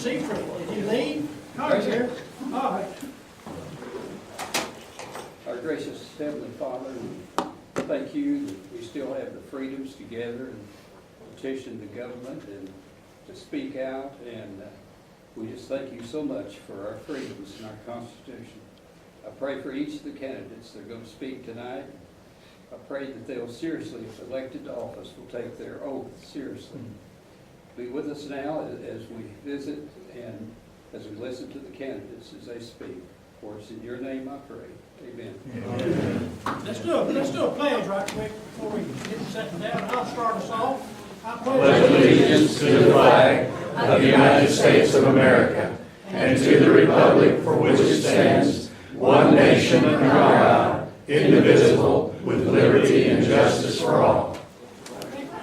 Seaford. Did he leave? No, he's here. All right. Our gracious Heavenly Father, thank you that we still have the freedoms to gather and petition the government and to speak out. And we just thank you so much for our freedoms and our Constitution. I pray for each of the candidates that are going to speak tonight. I pray that they'll seriously, if elected to office, will take their oath seriously. Be with us now as we visit and as we listen to the candidates as they speak. For it's in your name I pray. Amen. Amen. Let's do a pledge right quick before we get setting down. I'll start us off. I Pledge allegiance to the flag of the United States of America and to the republic for which it stands, one nation under God, indivisible, with liberty and justice for all.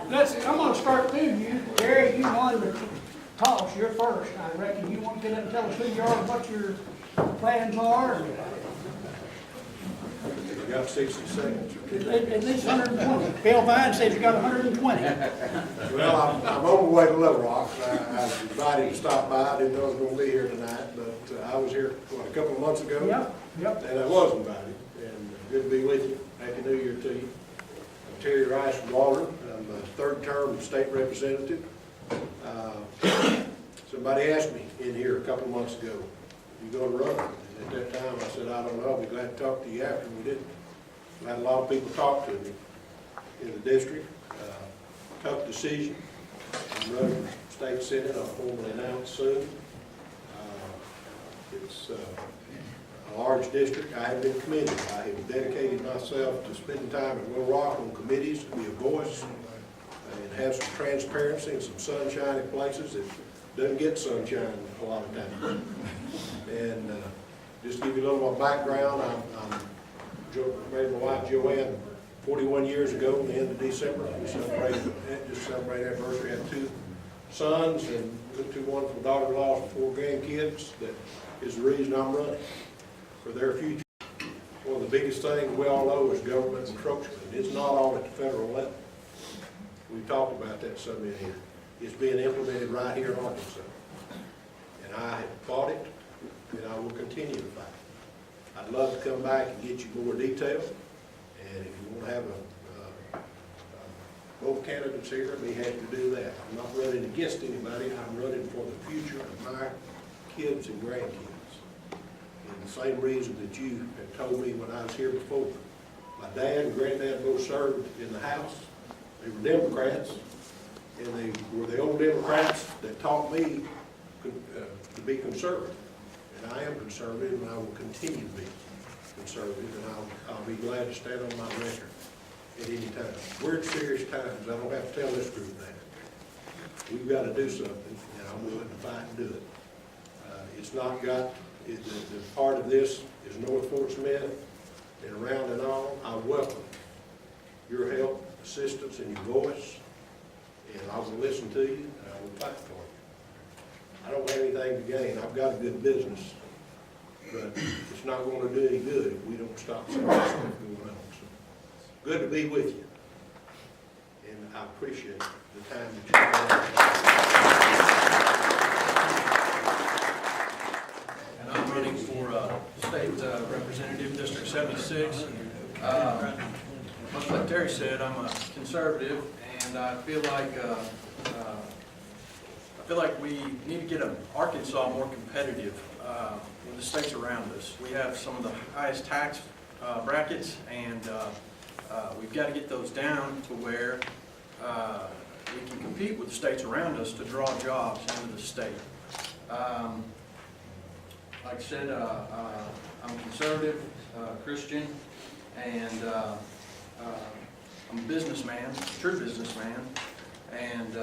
I'm going to start through you. Gary, you won the toss. You're first. I reckon you want to get up and tell us who you are and what your plans are. You got 60 seconds. At least 120. Bill Vine says you got 120. Well, I'm on my way to Little Rock. I was invited to stop by. I didn't know I was going to be here tonight, but I was here, a couple of months ago. Yep. And I was invited, and good to be with you. Happy New Year to you. I'm Terry Rice from Walden. I'm a third term state representative. Somebody asked me in here a couple of months ago, you going to run? And at that time, I said, I don't know. I'll be glad to talk to you after. We didn't. I had a lot of people talk to me in the district. Tough decision. I'm running for state senate. I'll formally announce soon. It's a large district. I have been committed. I have dedicated myself to spending time at Little Rock on committees, to be a voice, and have some transparency and some sunshine in places that doesn't get sunshine a lot of times. And just to give you a little more background, I'm married my wife Joanne 41 years ago, at the end of December. We celebrated anniversary. I have 2 sons and 2 wonderful daughter-in-laws and 4 grandkids. That is the reason I'm running, for their future. One of the biggest things we all know is government encroachment. It's not all at the federal level. We've talked about that some in here. It's being implemented right here in Arkansas. And I have fought it, and I will continue to fight. I'd love to come back and get you more detail. And if you want to have both candidates here, I'd be happy to do that. I'm not running against anybody. I'm running for the future of my kids and grandkids. And the same reason that you had told me when I was here before. My dad and granddad both served in the House. They were Democrats, and they were the old Democrats that taught me to be conservative. And I am conservative, and I will continue to be conservative, and I'll be glad to stand on my record at any time. We're at serious times. I don't have to tell this group that. We've got to do something, and I'm willing to fight and do it. It's not got, the part of this is North Fort Smith and around and all. I welcome your help, assistance, and your voice, and I will listen to you, and I will fight for you. I don't have anything to gain. I've got a good business, but it's not going to do any good if we don't stop some of this stuff going on. So, good to be with you, and I appreciate the time that you have. And I'm running for State Representative District 76. Much like Terry said, I'm a conservative, and I feel like we need to get Arkansas more competitive with the states around us. We have some of the highest tax brackets, and we've got to get those down to where we can compete with the states around us to draw jobs into the state. Like I said, I'm a conservative, Christian, and I'm a businessman, true businessman, and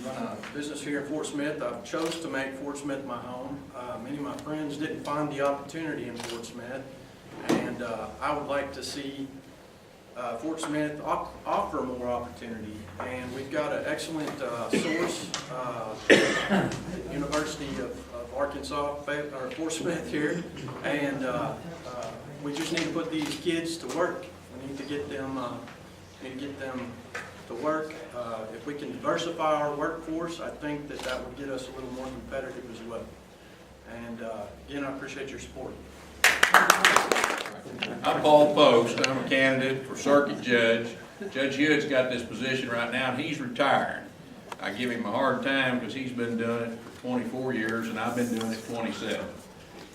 run a business here in Fort Smith. I've chose to make Fort Smith my home. Many of my friends didn't find the opportunity in Fort Smith, and I would like to see Fort Smith offer more opportunity. And we've got an excellent source, University of Arkansas, or Fort Smith here, and we just need to put these kids to work. We need to get them to work. If we can diversify our workforce, I think that that would get us a little more competitive as well. And again, I appreciate your support. I'm Paul Post. I'm a candidate for circuit judge. Judge Hewitt's got this position right now, and he's retiring. I give him a hard time because he's been doing it for 24 years, and I've been doing it 27.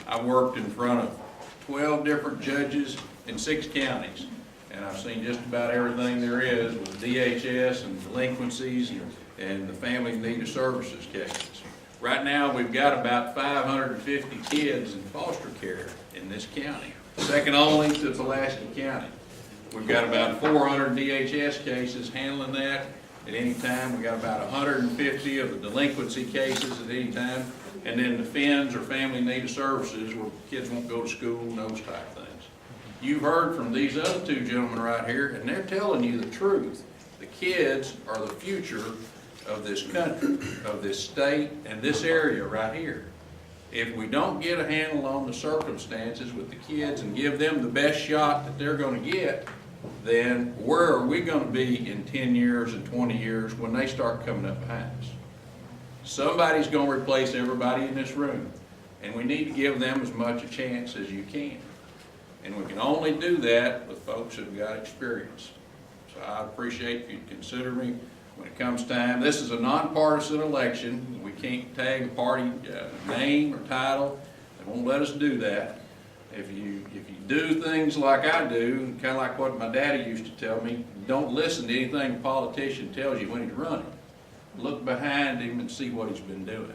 I worked in front of 12 different judges in 6 counties, and I've seen just about everything there is with DHS and delinquencies and the Family Need Services cases. Right now, we've got about 550 kids in foster care in this county, second only to Pulaski County. We've got about 400 DHS cases handling that at any time. We've got about 150 of the delinquency cases at any time. And then the FINS or Family Need Services where kids won't go to school and those type things. You've heard from these other 2 gentlemen right here, and they're telling you the truth. The kids are the future of this country, of this state, and this area right here. If we don't get a handle on the circumstances with the kids and give them the best shot that they're going to get, then where are we going to be in 10 years and 20 years when they start coming up behind us? Somebody's going to replace everybody in this room, and we need to give them as much a chance as you can. And we can only do that with folks who've got experience. So I appreciate if you consider me when it comes time. This is a nonpartisan election. We can't tag a party name or title. They won't let us do that. If you do things like I do, kind of like what my daddy used to tell me, don't listen to anything a politician tells you when he's running. Look behind him and see what he's been doing.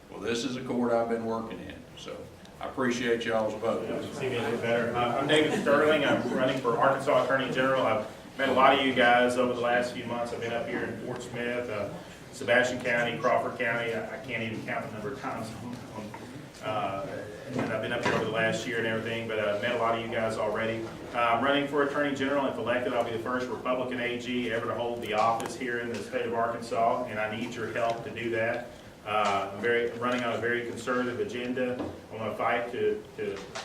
Well, this is a court I've been working in, so I appreciate y'all's vote. See me a little better. I'm David Sterling. I'm running for Arkansas Attorney General. I've met a lot of you guys over the last few months. I've been up here in Fort Smith, Sebastian County, Crawford County. I can't even count the number of times. And I've been up here over the last year and everything, but I've met a lot of you guys already. I'm running for Attorney General. If elected, I'll be the first Republican AG ever to hold the office here in the state of Arkansas, and I need your help to do that. I'm running on a very conservative agenda. I want to fight to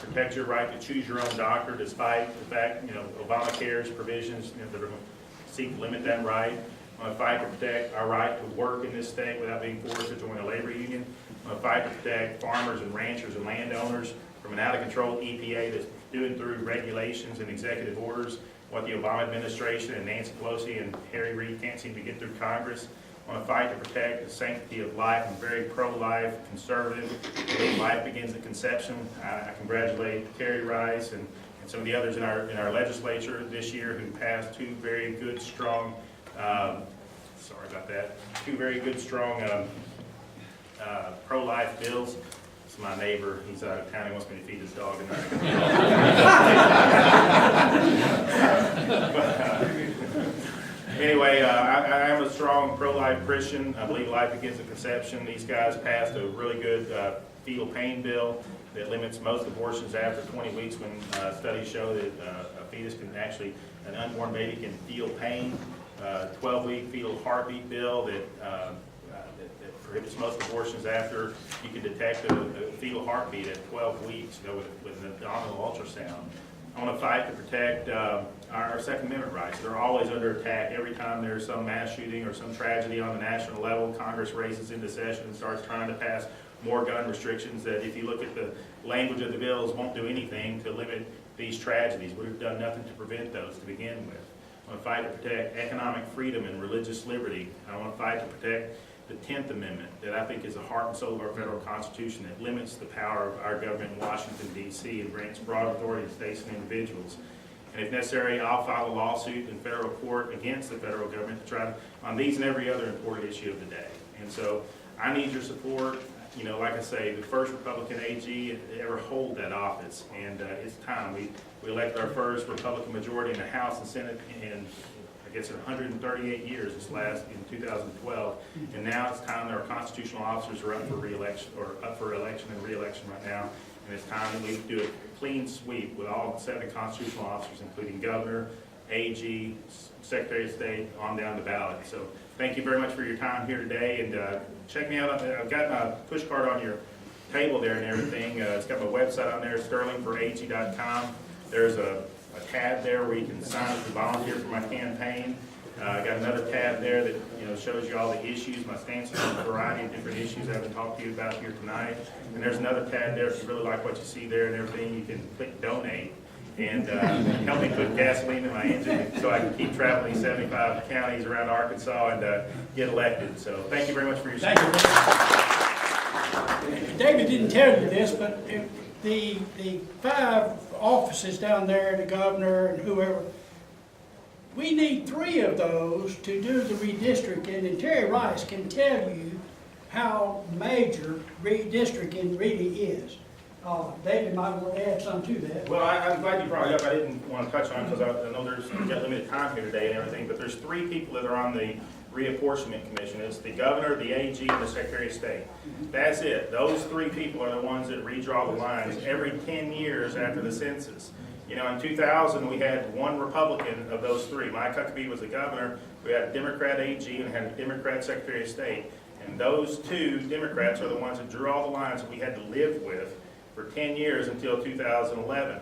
protect your right to choose your own doctor, despite the fact, Obamacare's provisions that are going to seek to limit that right. I want to fight to protect our right to work in this state without being forced to join a labor union. I want to fight to protect farmers and ranchers and landowners from an out-of-control EPA that's doing through regulations and executive orders what the Obama administration and Nancy Pelosi and Harry Reid can't seem to get through Congress. I want to fight to protect the sanctity of life. I'm very pro-life, conservative. I believe life begins at conception. I congratulate Terry Rice and some of the others in our legislature this year who passed 2 very good, strong, sorry about that, 2 very good, strong pro-life bills. It's my neighbor. He's out of town. He wants me to feed his dog tonight. Anyway, I am a strong pro-life Christian. I believe life begins at conception. These guys passed a really good fetal pain bill that limits most abortions after 20 weeks when studies show that a fetus can actually, an unborn baby can feel pain. 12-week fetal heartbeat bill that prohibits most abortions after you can detect a fetal heartbeat at 12 weeks with an abdominal ultrasound. I want to fight to protect our Second Amendment rights. They're always under attack. Every time there's some mass shooting or some tragedy on the national level, Congress races into session and starts trying to pass more gun restrictions that, if you look at the language of the bills, won't do anything to limit these tragedies. We've done nothing to prevent those to begin with. I want to fight to protect economic freedom and religious liberty. I want to fight to protect the 10th Amendment that I think is the heart and soul of our federal Constitution that limits the power of our government in Washington, D.C. and grants broad authority to states and individuals. And if necessary, I'll file a lawsuit in federal court against the federal government to try to, on these and every other important issue of the day. And so I need your support. Like I say, the first Republican AG ever hold that office, and it's time. We elected our first Republican majority in the House and Senate in, I guess, 138 years, this last in 2012, and now it's time that our constitutional officers are up for re-election, or up for election and re-election right now, and it's time that we do a clean sweep with all 7 constitutional officers, including governor, AG, Secretary of State, on down the ballot. So thank you very much for your time here today, and check me out. I've got my push card on your table there and everything. It's got my website on there, sterlingforag.com. There's a tab there where you can sign up to volunteer for my campaign. I got another tab there that, shows you all the issues, my stances on a variety of different issues I haven't talked to you about here tonight. And there's another tab there, if you really like what you see there and everything, you can click donate and help me put gasoline in my engine so I can keep traveling 75 counties around Arkansas and get elected. So thank you very much for your support. Thank you. David didn't tell you this, but if the 5 offices down there, the governor and whoever, we need 3 of those to do the redistricting, and Terry Rice can tell you how major redistricting really is. David might want to add something to that. Well, I'm glad you brought it up. I didn't want to touch on it because I know we've got limited time here today and everything, but there's 3 people that are on the reapportionment commission. It's the governor, the AG, and the Secretary of State. That's it. Those 3 people are the ones that redraw the lines every 10 years after the census. In 2000, we had 1 Republican of those 3. Mike Huckabee was the governor. We had a Democrat AG and had a Democrat Secretary of State. And those 2 Democrats are the ones that drew all the lines that we had to live with for 10 years until 2011.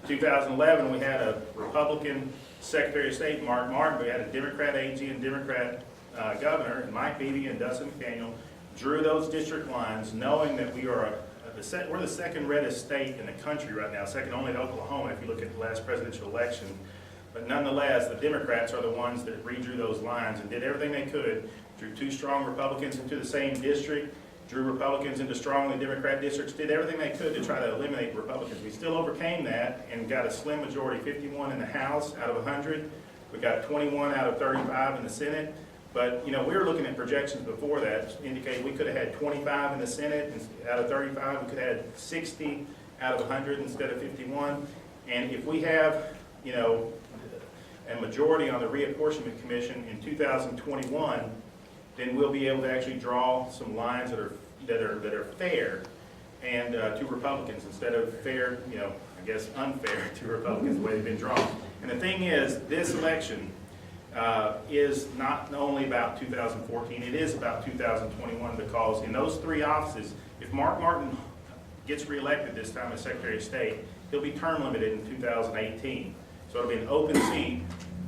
2011, we had a Republican Secretary of State, Mark Martin. We had a Democrat AG and Democrat governor, and Mike Beebe and Dustin McDaniel drew those district lines, knowing that we're the second reddest state in the country right now, second only to Oklahoma if you look at the last presidential election. But nonetheless, the Democrats are the ones that redrew those lines and did everything they could, drew 2 strong Republicans into the same district, drew Republicans into strongly Democrat districts, did everything they could to try to eliminate Republicans. We still overcame that and got a slim majority, 51 in the House out of 100. We got 21 out of 35 in the Senate. But, we were looking at projections before that indicate we could have had 25 in the Senate out of 35. We could have had 60 out of 100 instead of 51. And if we have, a majority on the reapportionment commission in 2021, then we'll be able to actually draw some lines that are fair and to Republicans instead of fair, I guess unfair to Republicans the way they've been drawn. And the thing is, this election is not only about 2014, it is about 2021, because in those 3 offices, if Mark Martin gets reelected this time as Secretary of State, he'll be term limited in 2018. So it'll be an open seat.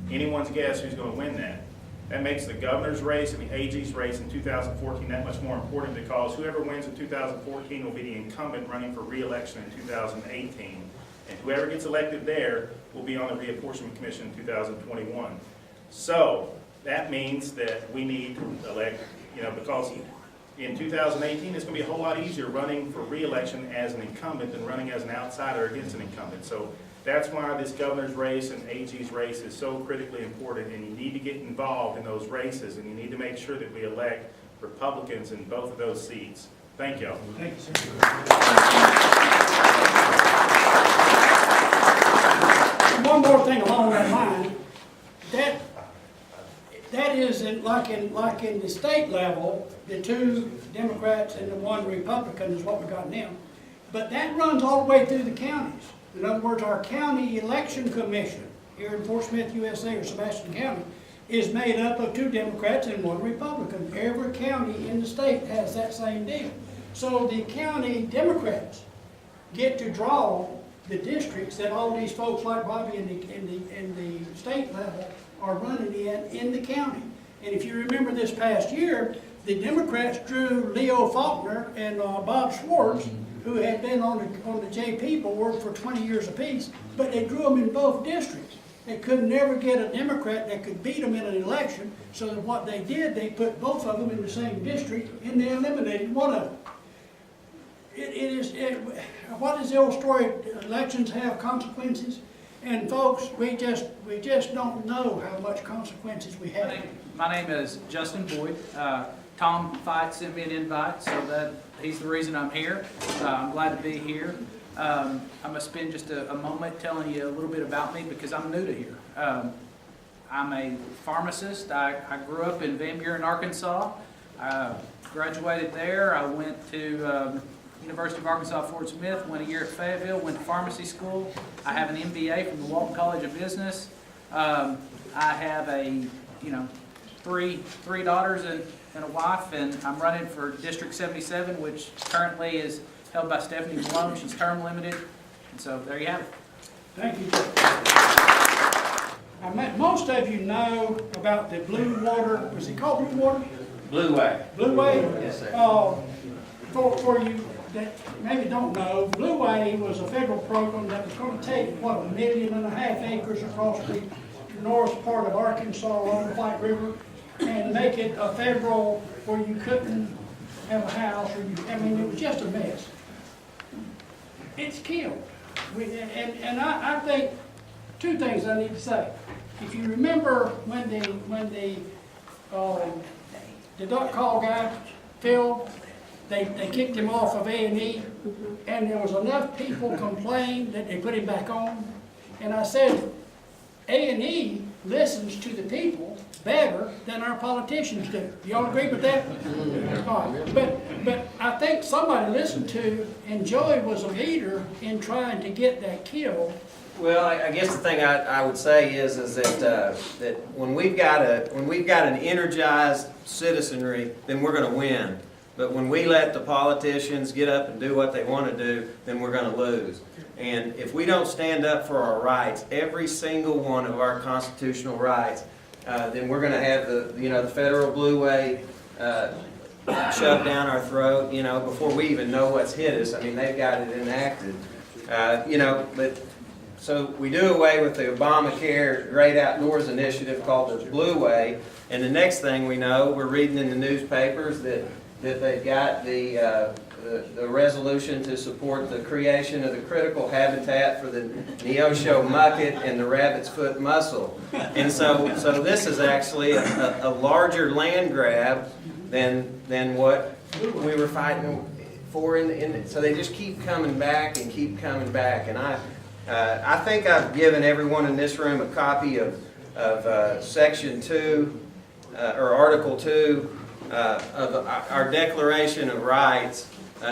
Anyone's guess who's going to win that. That makes the governor's race and the AG's race in 2014 that much more important, because whoever wins in 2014 will be the incumbent running for re-election in 2018. And whoever gets elected there will be on the reapportionment commission in 2021. So that means that we need to elect, because in 2018 it's going to be a whole lot easier running for re-election as an incumbent than running as an outsider against an incumbent. So that's why this governor's race and AG's race is so critically important, and you need to get involved in those races, and you need to make sure that we elect Republicans in both of those seats. Thank you. Thank you, sir. One more thing along that line, that is like in the state level, the 2 Democrats and the 1 Republican is what we got now. But that runs all the way through the counties. In other words, our county election commission here in Fort Smith, USA, or Sebastian County, is made up of 2 Democrats and 1 Republican. Every county in the state has that same deal. So the county Democrats get to draw the districts that all these folks like Bobby in the state level are running in the county. And if you remember this past year, the Democrats drew Leo Faulkner and Bob Schwartz, who had been on the JP board for 20 years apiece, but they drew them in both districts. They could never get a Democrat that could beat them in an election, so that what they did, they put both of them in the same district, and they eliminated one of them. What is the old story? Elections have consequences, and folks, we just don't know how much consequences we have. My name is Justin Boyd. Tom Fight sent me an invite, so that he's the reason I'm here. I'm glad to be here. I'm going to spend just a moment telling you a little bit about me, because I'm new to here. I'm a pharmacist. I grew up in Van Buren, Arkansas. I graduated there. I went to University of Arkansas Fort Smith, went a year at Fayetteville, went to pharmacy school. I have an MBA from the Walton College of Business. I have three daughters and a wife, and I'm running for District 77, which currently is held by Stephanie Malone. She's term limited, and so there you have it. Thank you. Most of you know about the Blue Water, was it called Blue Water? Blue Way. Blue Way? Yes, sir. For you that maybe don't know, Blue Way was a federal program that was going to take, 1.5 million acres across the north part of Arkansas along the White River and make it a federal where you couldn't have a house, or it was just a mess. It's killed. I think two things I need to say. If you remember when the duck call guy, Phil, they kicked him off of A&E, and there was enough people complained that they put him back on. And I said, A&E listens to the people better than our politicians do. Y'all agree with that? All right. But I think somebody listened to, and Joey was a leader in trying to get that killed. Well, I guess the thing I would say is that when we've got an energized citizenry, then we're going to win. But when we let the politicians get up and do what they want to do, then we're going to lose. And if we don't stand up for our rights, every single one of our constitutional rights, then we're going to have the federal Blue Way shoved down our throat. Before we even know what's hit us. I mean, they've got it enacted. But. So we do away with the Obamacare Great Outdoors Initiative called the Blue Way, and the next thing we know, we're reading in the newspapers that they've got the resolution to support the creation of the critical habitat for the Neosho mucket and the rabbit's foot mussel. And so this is actually a larger land grab than what we were fighting for. So they just keep coming back and keep coming back. And I think I've given everyone in this room a copy of Section 2 or Article 2 of our Declaration of Rights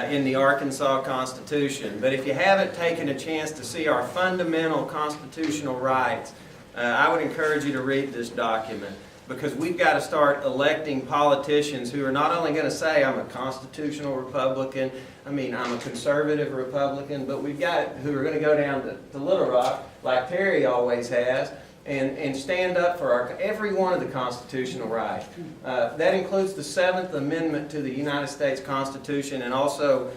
in the Arkansas Constitution. But if you haven't taken a chance to see our fundamental constitutional rights, I would encourage you to read this document, because we've got to start electing politicians who are not only going to say, I'm a constitutional Republican, I'm a conservative Republican, but we've got who are going to go down to Little Rock, like Terry always has, and stand up for every one of the constitutional rights. That includes the 7th Amendment to the United States Constitution, and also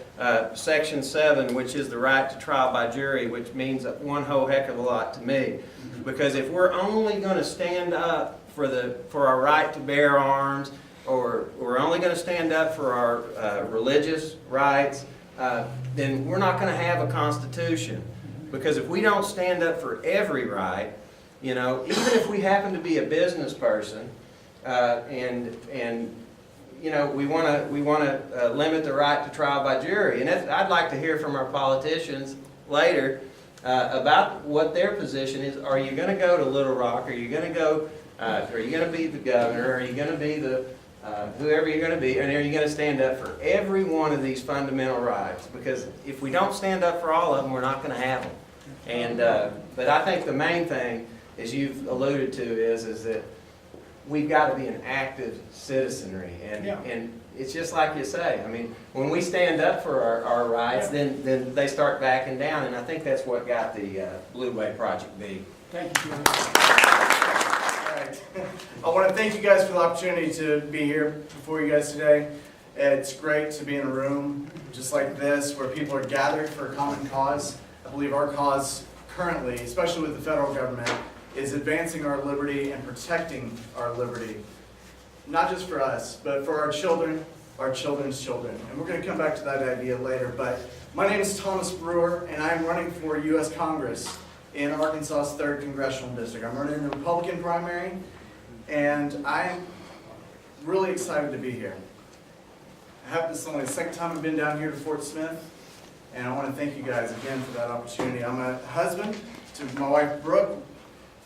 Section 7, which is the right to trial by jury, which means one whole heck of a lot to me. Because if we're only going to stand up for our right to bear arms, or we're only going to stand up for our religious rights, then we're not going to have a constitution. Because if we don't stand up for every right, even if we happen to be a business person, and we want to limit the right to trial by jury, and I'd like to hear from our politicians later about what their position is. Are you going to go to Little Rock? Are you going to go? Are you going to be the governor? Are you going to be the whoever you're going to be? And are you going to stand up for every one of these fundamental rights? Because if we don't stand up for all of them, we're not going to have them. And but I think the main thing, as you've alluded to, is that we've got to be an active citizenry. And it's just like you say. When we stand up for our rights, then they start backing down. And I think that's what got the Blue Way Project big. Thank you, I want to thank you guys for the opportunity to be here before you guys today. It's great to be in a room just like this where people are gathered for a common cause. I believe our cause currently, especially with the federal government, is advancing our liberty and protecting our liberty. Not just for us, but for our children, our children's children. And we're going to come back to that idea later. But my name is Thomas Brewer, and I'm running for U.S. Congress in Arkansas's 3rd Congressional District. I'm running in the Republican primary, and I'm really excited to be here. This is only the 2nd time I've been down here to Fort Smith, and I want to thank you guys again for that opportunity. I'm a husband to my wife, Brooke.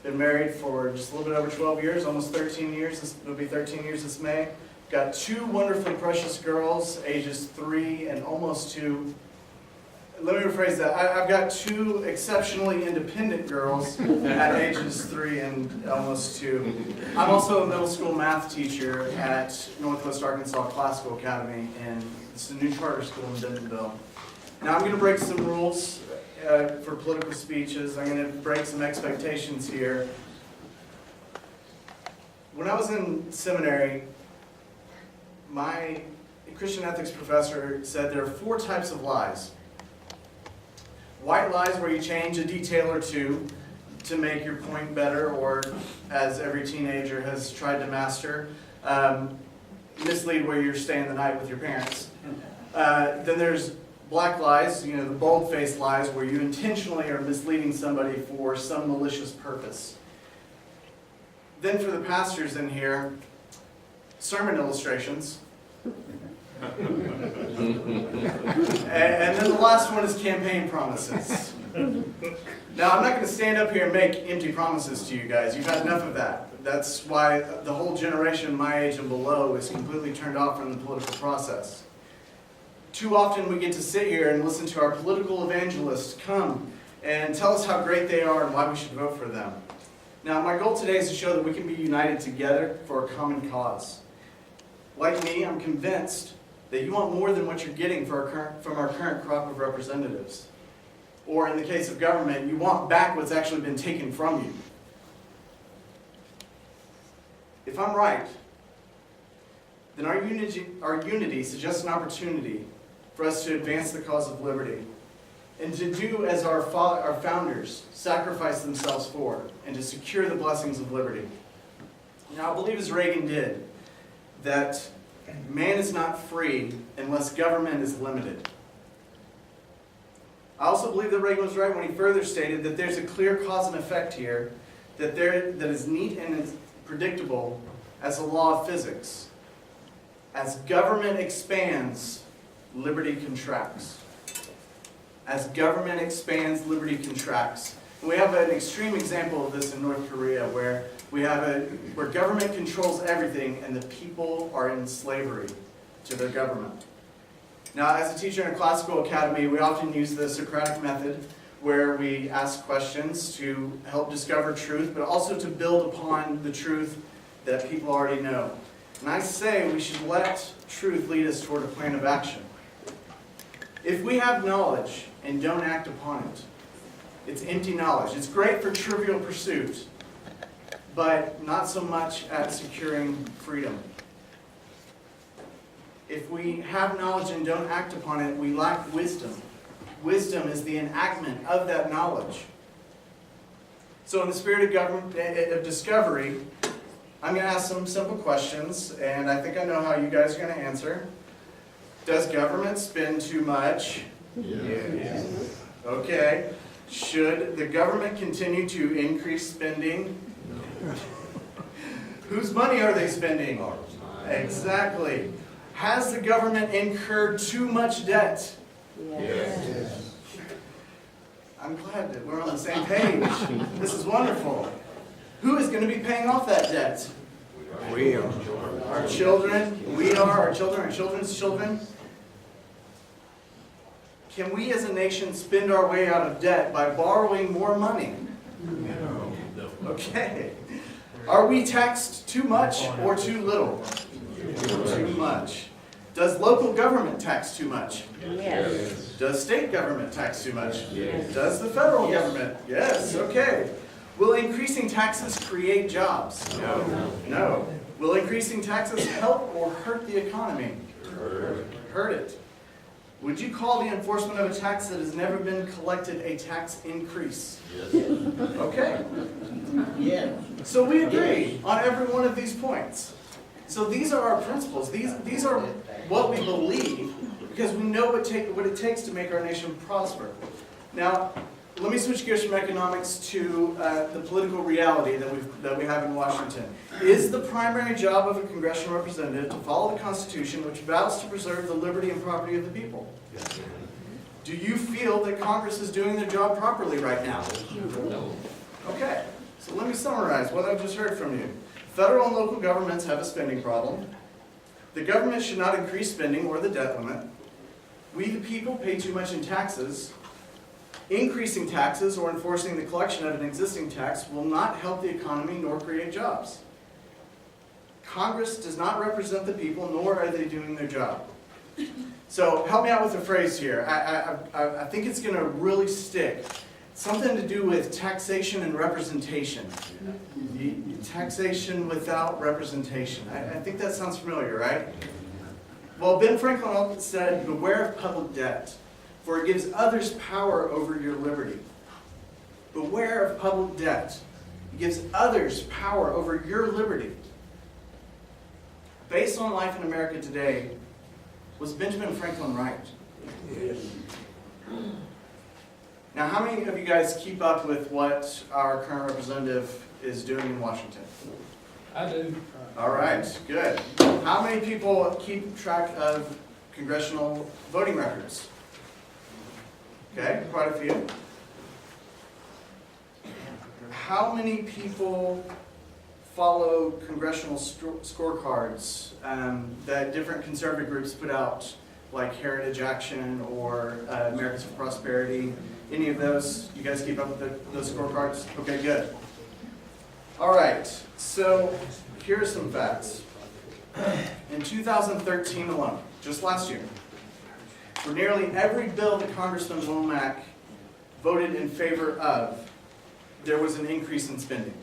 Been married for just a little bit over 12 years, almost 13 years. It'll be 13 years this May. Got 2 wonderfully precious girls, ages 3 and almost 2. Let me rephrase that. I've got 2 exceptionally independent girls at ages 3 and almost 2. I'm also a middle school math teacher at Northwest Arkansas Classical Academy, and it's a new charter school in Bentonville. Now I'm going to break some rules for political speeches. I'm going to break some expectations here. when I was in seminary, my Christian ethics professor said there are 4 types of lies. White lies, where you change a detail or two to make your point better, or, as every teenager has tried to master, mislead where you're staying the night with your parents. Then there's black lies, the bold-faced lies, where you intentionally are misleading somebody for some malicious purpose. Then for the pastors in here, sermon illustrations. And then the last one is campaign promises. Now, I'm not going to stand up here and make empty promises to you guys. You've had enough of that. That's why the whole generation my age and below is completely turned off from the political process. Too often we get to sit here and listen to our political evangelists come and tell us how great they are and why we should vote for them. Now, my goal today is to show that we can be united together for a common cause. Like me, I'm convinced that you want more than what you're getting from our current crop of representatives. Or in the case of government, you want back what's actually been taken from you. If I'm right, then our unity suggests an opportunity for us to advance the cause of liberty and to do as our founders sacrificed themselves for, and to secure the blessings of liberty. Now, I believe as Reagan did, that man is not free unless government is limited. I also believe that Reagan was right when he further stated that there's a clear cause and effect here that is neat and is predictable as a law of physics. As government expands, liberty contracts. As government expands, liberty contracts. And we have an extreme example of this in North Korea, where where government controls everything and the people are in slavery to their government. Now, as a teacher in a classical academy, we often use the Socratic method, where we ask questions to help discover truth, but also to build upon the truth that people already know. And I say we should let truth lead us toward a plan of action. If we have knowledge and don't act upon it, it's empty knowledge. It's great for trivial pursuit, but not so much at securing freedom. If we have knowledge and don't act upon it, we lack wisdom. Wisdom is the enactment of that knowledge. So in the spirit of discovery, I'm going to ask some simple questions, and I think I know how you guys are going to answer. Does government spend too much? Yes. Okay. Should the government continue to increase spending? No. Whose money are they spending? Exactly. Has the government incurred too much debt? Yes. I'm glad that we're on the same page. This is wonderful. Who is going to be paying off that debt? We are. Our children. We are. Our children. Our children's children. Can we as a nation spend our way out of debt by borrowing more money? No. Okay. Are we taxed too much or too little? Too much. Does local government tax too much? Yes. Does state government tax too much? Yes. Does the federal government? Yes. Okay. Will increasing taxes create jobs? No. No. Will increasing taxes help or hurt the economy? Hurt it. Would you call the enforcement of a tax that has never been collected a tax increase? Yes. Okay. Yeah. So we agree on every one of these points. So these are our principles. These are what we believe, because we know what it takes to make our nation prosper. Now, let me switch gears from economics to the political reality that we have in Washington. Is the primary job of a congressional representative to follow the Constitution, which vows to preserve the liberty and property of the people? Yes. Do you feel that Congress is doing their job properly right now? No. Okay, so let me summarize what I've just heard from you. Federal and local governments have a spending problem. The government should not increase spending or the debt limit. We, the people, pay too much in taxes. Increasing taxes or enforcing the collection of an existing tax will not help the economy nor create jobs. Congress does not represent the people, nor are they doing their job. So help me out with the phrase here. I think it's going to really stick. something to do with taxation and representation. Taxation without representation. I think that sounds familiar, right? Well, Ben Franklin often said, beware of public debt, for it gives others power over your liberty. Beware of public debt. It gives others power over your liberty. Based on life in America today, was Benjamin Franklin right? Now, how many of you guys keep up with what our current representative is doing in Washington? I do. All right, good. How many people keep track of congressional voting records? Okay, quite a few. How many people follow congressional scorecards that different conservative groups put out, like Heritage Action or Americans for Prosperity? Any of those? You guys keep up with those scorecards? Okay, good. All right, so here are some facts. In 2013 alone, just last year, for nearly every bill that Congressman Womack voted in favor of, there was an increase in spending.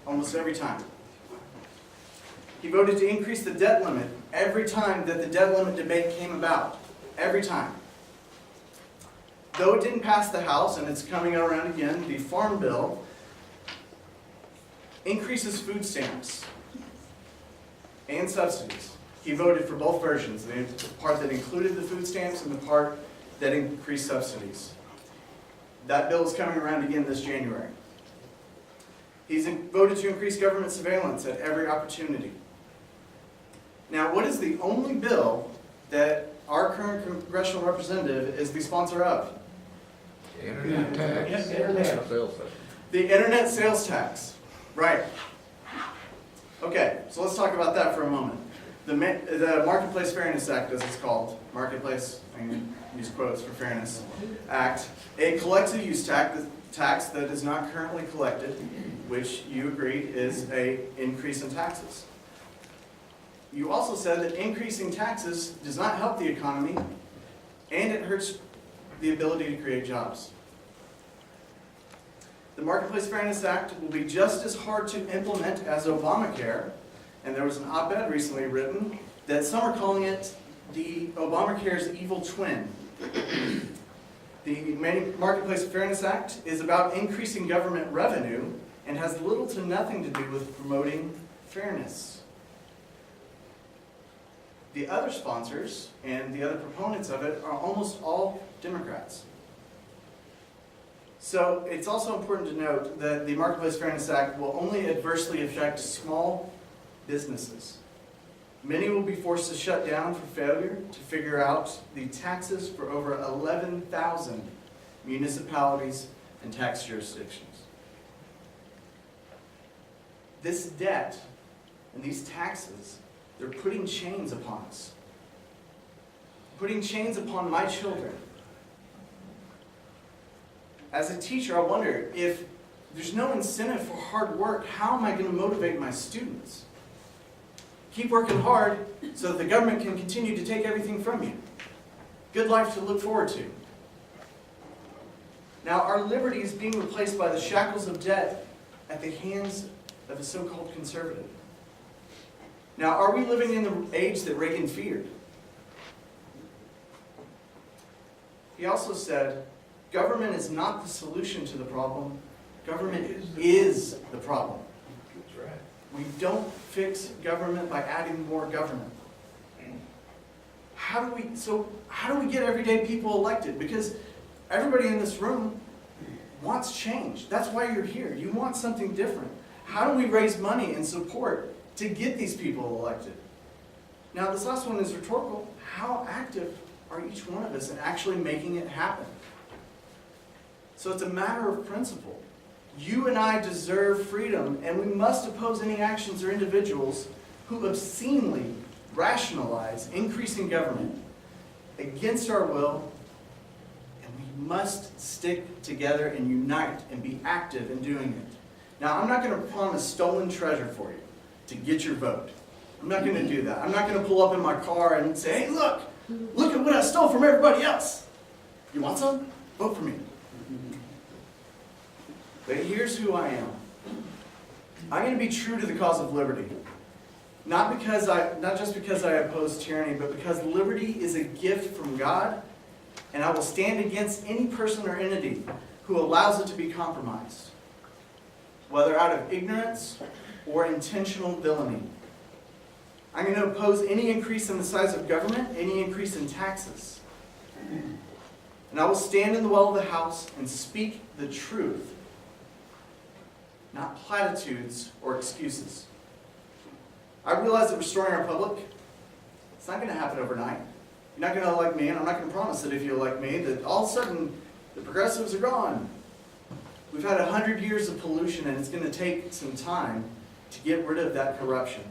Almost every time. He voted to increase the debt limit every time that the debt limit debate came about. Every time. Though it didn't pass the House, and it's coming around again, the Farm Bill increases food stamps and subsidies. He voted for both versions, the part that included the food stamps and the part that increased subsidies. That bill is coming around again this January. He's voted to increase government surveillance at every opportunity. Now, what is the only bill that our current congressional representative is the sponsor of? Internet tax. Yes, internet. The internet sales tax. Right. Okay, so let's talk about that for a moment. The Marketplace Fairness Act, as it's called, Marketplace, I'm going to use quotes for fairness, Act, a collective use tax that is not currently collected, which you agreed is an increase in taxes. You also said that increasing taxes does not help the economy, and it hurts the ability to create jobs. The Marketplace Fairness Act will be just as hard to implement as Obamacare, and there was an op-ed recently written that some are calling it the Obamacare's evil twin. The Marketplace Fairness Act is about increasing government revenue and has little to nothing to do with promoting fairness. The other sponsors and the other proponents of it are almost all Democrats. So it's also important to note that the Marketplace Fairness Act will only adversely affect small businesses. Many will be forced to shut down for failure to figure out the taxes for over 11,000 municipalities and tax jurisdictions. This debt and these taxes, they're putting chains upon us. Putting chains upon my children. As a teacher, I wonder, if there's no incentive for hard work, how am I going to motivate my students? Keep working hard so that the government can continue to take everything from you. Good life to look forward to. Now, our liberty is being replaced by the shackles of debt at the hands of a so-called conservative. Now, are we living in the age that Reagan feared? He also said, government is not the solution to the problem. Government is the problem. That's right. We don't fix government by adding more government. How do we get everyday people elected? Because everybody in this room wants change. That's why you're here. You want something different. How do we raise money and support to get these people elected? Now, this last one is rhetorical. How active are each one of us in actually making it happen? So it's a matter of principle. You and I deserve freedom, and we must oppose any actions or individuals who obscenely rationalize increasing government against our will, and we must stick together and unite and be active in doing it. Now, I'm not going to promise stolen treasure for you to get your vote. I'm not going to do that. I'm not going to pull up in my car and say, hey, look at what I stole from everybody else. You want some? Vote for me. But here's who I am. I'm going to be true to the cause of liberty. Not just because I oppose tyranny, but because liberty is a gift from God, and I will stand against any person or entity who allows it to be compromised, whether out of ignorance or intentional villainy. I'm going to oppose any increase in the size of government, any increase in taxes. And I will stand in the well of the house and speak the truth, not platitudes or excuses. I realize that restoring our republic, it's not going to happen overnight. You're not going to elect me, and I'm not going to promise that if you elect me, that all of a sudden the progressives are gone. We've had 100 years of pollution, and it's going to take some time to get rid of that corruption.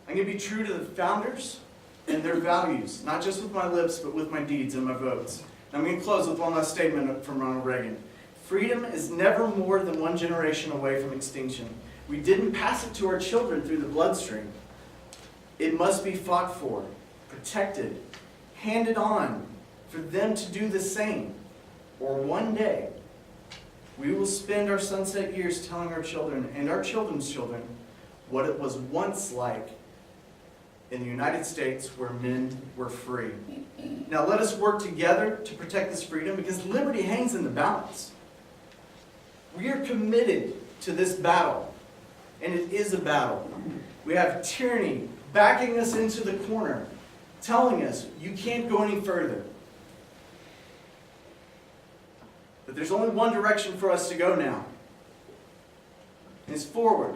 I'm going to be true to the founders and their values, not just with my lips, but with my deeds and my votes. And I'm going to close with one last statement from Ronald Reagan. Freedom is never more than one generation away from extinction. We didn't pass it to our children through the bloodstream. It must be fought for, protected, handed on, for them to do the same. Or one day, we will spend our sunset years telling our children and our children's children what it was once like in the United States where men were free. Now let us work together to protect this freedom, because liberty hangs in the balance. We are committed to this battle, and it is a battle. We have tyranny backing us into the corner, telling us you can't go any further. But there's only one direction for us to go now. And it's forward,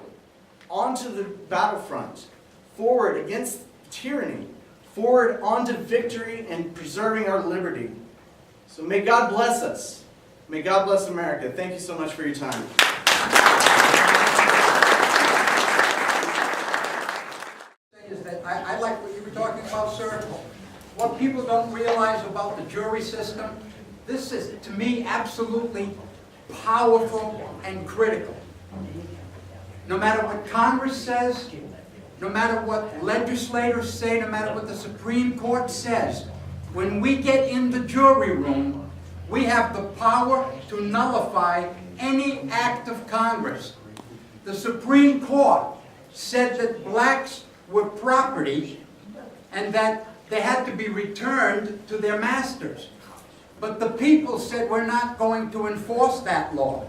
onto the battlefront, forward against tyranny, forward onto victory and preserving our liberty. So may God bless us. May God bless America. Thank you so much for your time. Is that I like what you were talking about, sir. What people don't realize about the jury system, this is, to me, absolutely powerful and critical. No matter what Congress says, no matter what legislators say, no matter what the Supreme Court says, when we get in the jury room, we have the power to nullify any act of Congress. The Supreme Court said that blacks were property and that they had to be returned to their masters. But the people said we're not going to enforce that law.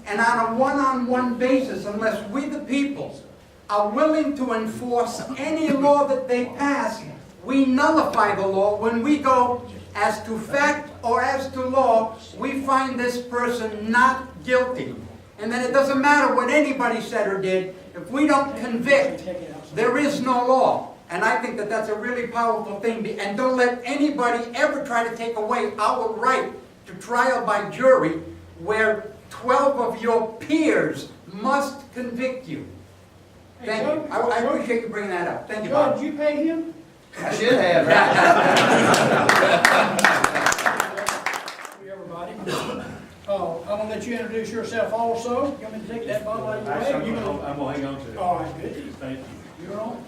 And on a one-on-one basis, unless we the people are willing to enforce any law that they pass, we nullify the law. When we go as to fact or as to law, we find this person not guilty. And then it doesn't matter what anybody said or did. If we don't convict, there is no law. And I think that that's a really powerful thing. And don't let anybody ever try to take away our right to trial by jury, where 12 of your peers must convict you. Thank you. I appreciate you bringing that up. Thank you, Bob. Did you pay him? I should have. Everybody. Oh, I'm going to let you introduce yourself also. You want me to take that bottle out of your way? I'm gonna hang on to it. All right, good. Thank you. You're on.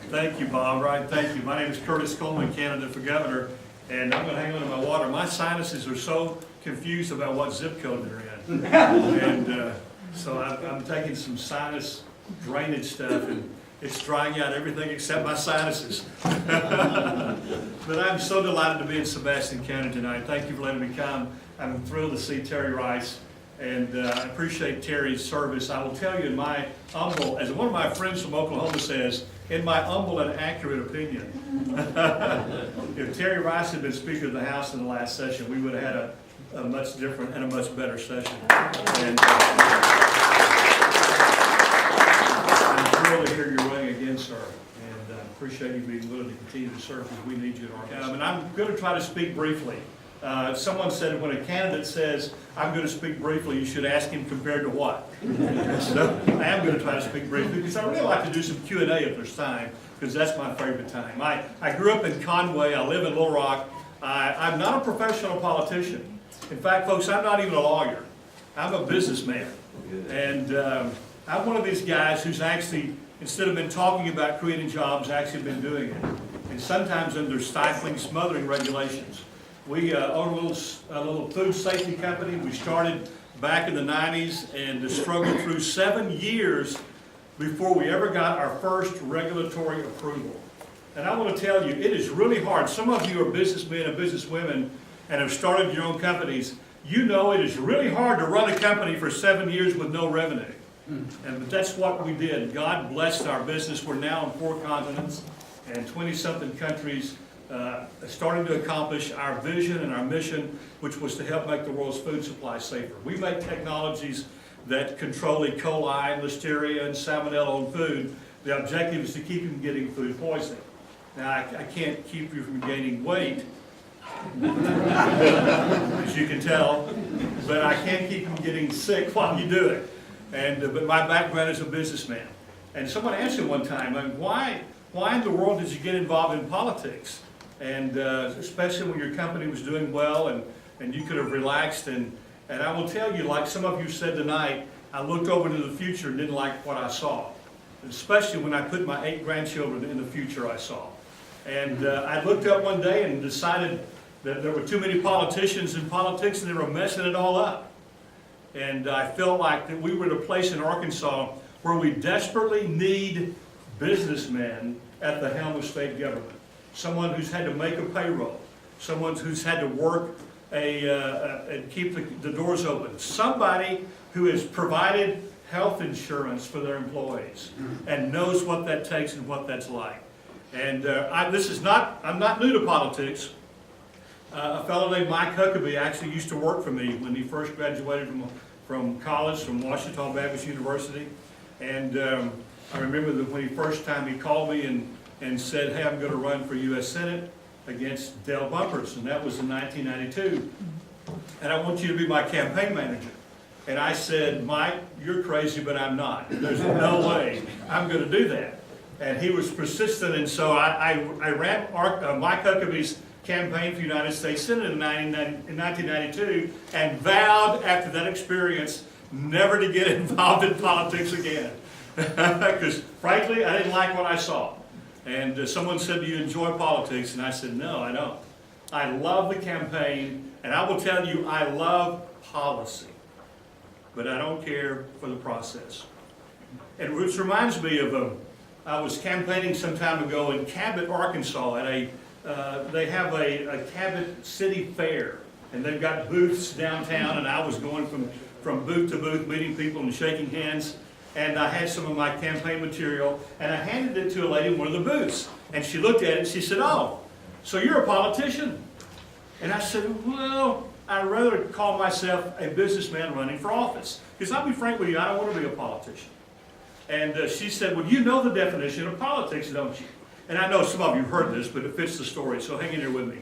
Thank you, Bob. Right, thank you. My name is Curtis Coleman, candidate for governor, and I'm gonna hang on to my water. My sinuses are so confused about what zip code they're in. And so I'm taking some sinus drainage stuff, and it's drying out everything except my sinuses. But I'm so delighted to be in Sebastian County tonight. Thank you for letting me come. I'm thrilled to see Terry Rice, and I appreciate Terry's service. I will tell you, in my humble, as one of my friends from Oklahoma says, in my humble and accurate opinion, if Terry Rice had been Speaker of the House in the last session, we would have had a much different and a much better session. And I'm thrilled to hear you're running again, sir, and appreciate you being willing to continue to serve because we need you in Arkansas. And I'm going to try to speak briefly. Someone said when a candidate says, I'm going to speak briefly, you should ask him compared to what? So I am going to try to speak briefly because I really like to do some Q&A if there's time, because that's my favorite time. I grew up in Conway. I live in Little Rock. I'm not a professional politician. In fact, folks, I'm not even a lawyer. I'm a businessman. And I'm one of these guys who's actually, instead of been talking about creating jobs, actually been doing it. And sometimes under stifling, smothering regulations. We own a little food safety company. We started back in the 90s and struggled through 7 years before we ever got our first regulatory approval. And I want to tell you, it is really hard. Some of you are businessmen and businesswomen and have started your own companies. You know it is really hard to run a company for 7 years with no revenue. And that's what we did. God blessed our business. We're now in 4 continents and 20-something countries, starting to accomplish our vision and our mission, which was to help make the world's food supply safer. We make technologies that control E. coli, listeria, and salmonella in food. The objective is to keep you from getting food poisoning. Now, I can't keep you from gaining weight, as you can tell, but I can keep you from getting sick while you do it. But my background is a businessman. And someone asked me one time, why in the world did you get involved in politics? And especially when your company was doing well and you could have relaxed. And I will tell you, like some of you said tonight, I looked over to the future and didn't like what I saw. Especially when I put my 8 grandchildren in the future I saw. And I looked up one day and decided that there were too many politicians in politics and they were messing it all up. And I felt like that we were at a place in Arkansas where we desperately need businessmen at the helm of state government. Someone who's had to make a payroll. Someone who's had to work and keep the doors open. Somebody who has provided health insurance for their employees and knows what that takes and what that's like. And I'm not new to politics. A fellow named Mike Huckabee actually used to work for me when he first graduated from college, from Washington Baptist University. And I remember that when first time he called me and said, hey, I'm going to run for U.S. Senate against Dale Bumpers, and that was in 1992. And I want you to be my campaign manager. And I said, Mike, you're crazy, but I'm not. There's no way I'm going to do that. And he was persistent, and so I ran Mike Huckabee's campaign for United States Senate in 1992 and vowed after that experience never to get involved in politics again. Because frankly, I didn't like what I saw. And someone said, do you enjoy politics? And I said, no, I don't. I love the campaign, and I will tell you, I love policy. But I don't care for the process. And which reminds me of I was campaigning some time ago in Cabot, Arkansas, at they have a Cabot City Fair, and they've got booths downtown, and I was going from booth to booth, meeting people and shaking hands, and I had some of my campaign material, and I handed it to a lady in one of the booths, and she looked at it, and she said, oh, so you're a politician? And I said, well, I'd rather call myself a businessman running for office, because I'll be frank with you, I don't want to be a politician. And she said, well, you know the definition of politics, don't you? And I know some of you have heard this, but it fits the story, so hang in here with me.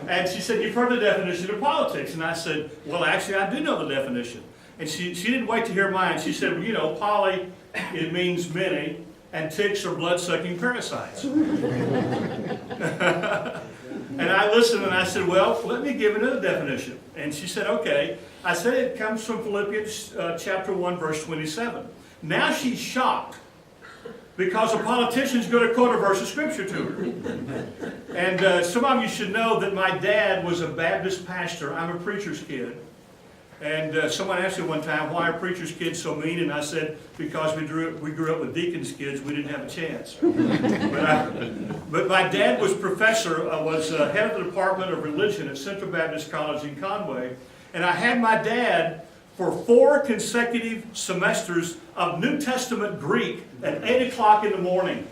And she said, you've heard the definition of politics. And I said, well, actually, I do know the definition. And she didn't wait to hear mine. She said, well, you know, poly, it means many, and ticks are blood-sucking parasites. And I listened and I said, well, let me give another definition. And she said, okay. I said it comes from Philippians chapter 1, verse 27. Now she's shocked because a politician's going to quote a verse of scripture to her. And some of you should know that my dad was a Baptist pastor. I'm a preacher's kid. And someone asked me one time, why are preacher's kids so mean? And I said, because we grew up with deacon's kids, we didn't have a chance. But my dad was professor, was head of the Department of Religion at Central Baptist College in Conway. And I had my dad for 4 consecutive semesters of New Testament Greek at 8 o'clock in the morning.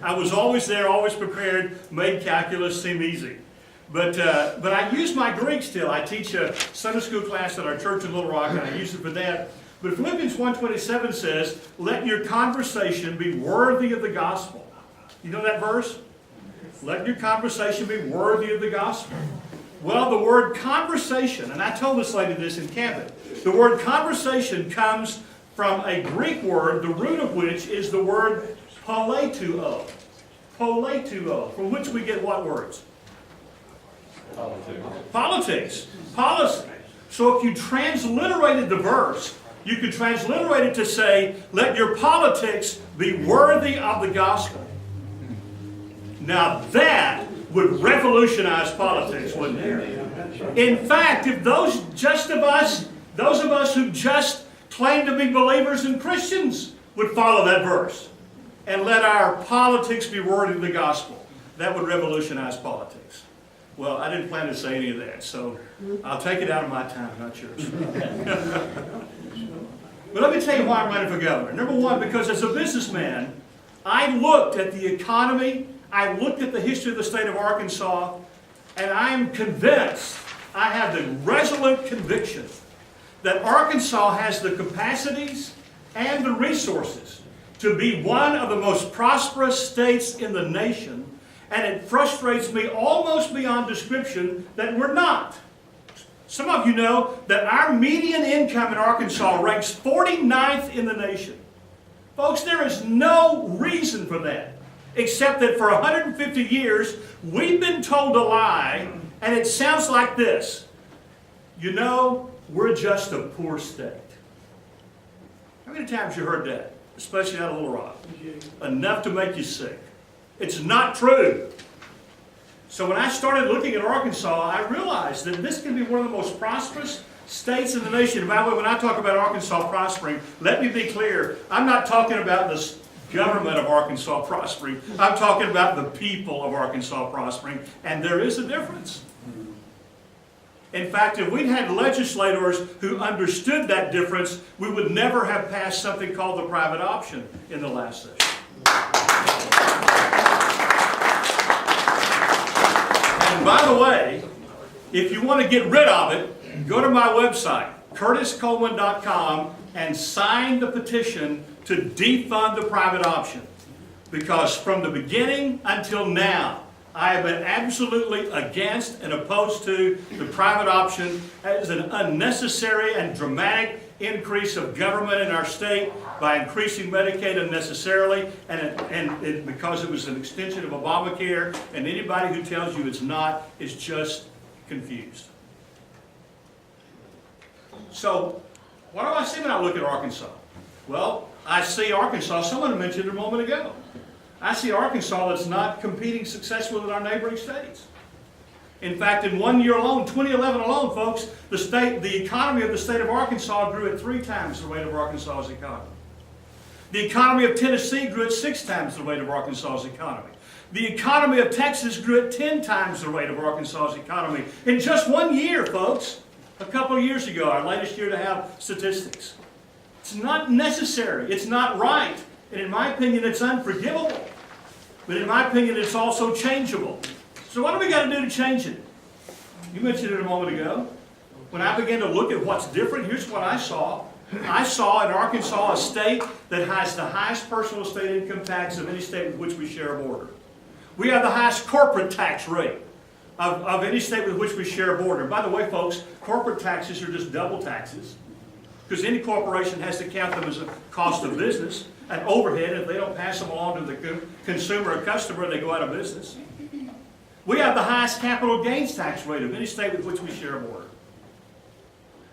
I was always there, always prepared, made calculus seem easy. But I use my Greek still. I teach a Sunday school class at our church in Little Rock, and I use it for that. But Philippians 1:27 says, let your conversation be worthy of the gospel. You know that verse? Let your conversation be worthy of the gospel. Well, the word conversation, and I told this lady this in Cabot, the word conversation comes from a Greek word, the root of which is the word poletuo. Poletuo, from which we get what words? Politics. Policy. So if you transliterated the verse, you could transliterate it to say, let your politics be worthy of the gospel. Now that would revolutionize politics, wouldn't it? In fact, if those of us who just claim to be believers and Christians would follow that verse and let our politics be worthy of the gospel, that would revolutionize politics. Well, I didn't plan to say any of that, so I'll take it out of my time, not yours. But let me tell you why I'm running for governor. Number one, because as a businessman, I looked at the economy, I looked at the history of the state of Arkansas, and I am convinced, I have the resolute conviction, that Arkansas has the capacities and the resources to be one of the most prosperous states in the nation, and it frustrates me almost beyond description that we're not. Some of you know that our median income in Arkansas ranks 49th in the nation. Folks, there is no reason for that, except that for 150 years, we've been told a lie, and it sounds like this. You know, we're just a poor state. How many times you heard that, especially out of Little Rock? Enough to make you sick. It's not true. So when I started looking at Arkansas, I realized that this can be one of the most prosperous states in the nation. And by the way, when I talk about Arkansas prospering, let me be clear, I'm not talking about the government of Arkansas prospering. I'm talking about the people of Arkansas prospering, and there is a difference. In fact, if we'd had legislators who understood that difference, we would never have passed something called the private option in the last session. And by the way, if you want to get rid of it, go to my website, curtiscoleman.com, and sign the petition to defund the private option. Because from the beginning until now, I have been absolutely against and opposed to the private option as an unnecessary and dramatic increase of government in our state by increasing Medicaid unnecessarily, and because it was an extension of Obamacare, and anybody who tells you it's not is just confused. So, what do I see when I look at Arkansas? Well, I see Arkansas, someone mentioned it a moment ago. I see Arkansas that's not competing successfully with our neighboring states. In fact, in 1 year alone, 2011 alone, folks, the economy of the state of Arkansas grew at 3 times the rate of Arkansas's economy. The economy of Tennessee grew at 6 times the rate of Arkansas's economy. The economy of Texas grew at 10 times the rate of Arkansas's economy. In just 1 year, folks, a couple of years ago, our latest year to have statistics. It's not necessary. It's not right. And in my opinion, it's unforgivable. But in my opinion, it's also changeable. So what do we got to do to change it? You mentioned it a moment ago. When I began to look at what's different, here's what I saw. I saw in Arkansas a state that has the highest personal state income tax of any state with which we share a border. We have the highest corporate tax rate of any state with which we share a border. By the way, folks, corporate taxes are just double taxes, because any corporation has to count them as a cost of business, an overhead. If they don't pass them along to the consumer or customer, they go out of business. We have the highest capital gains tax rate of any state with which we share a border.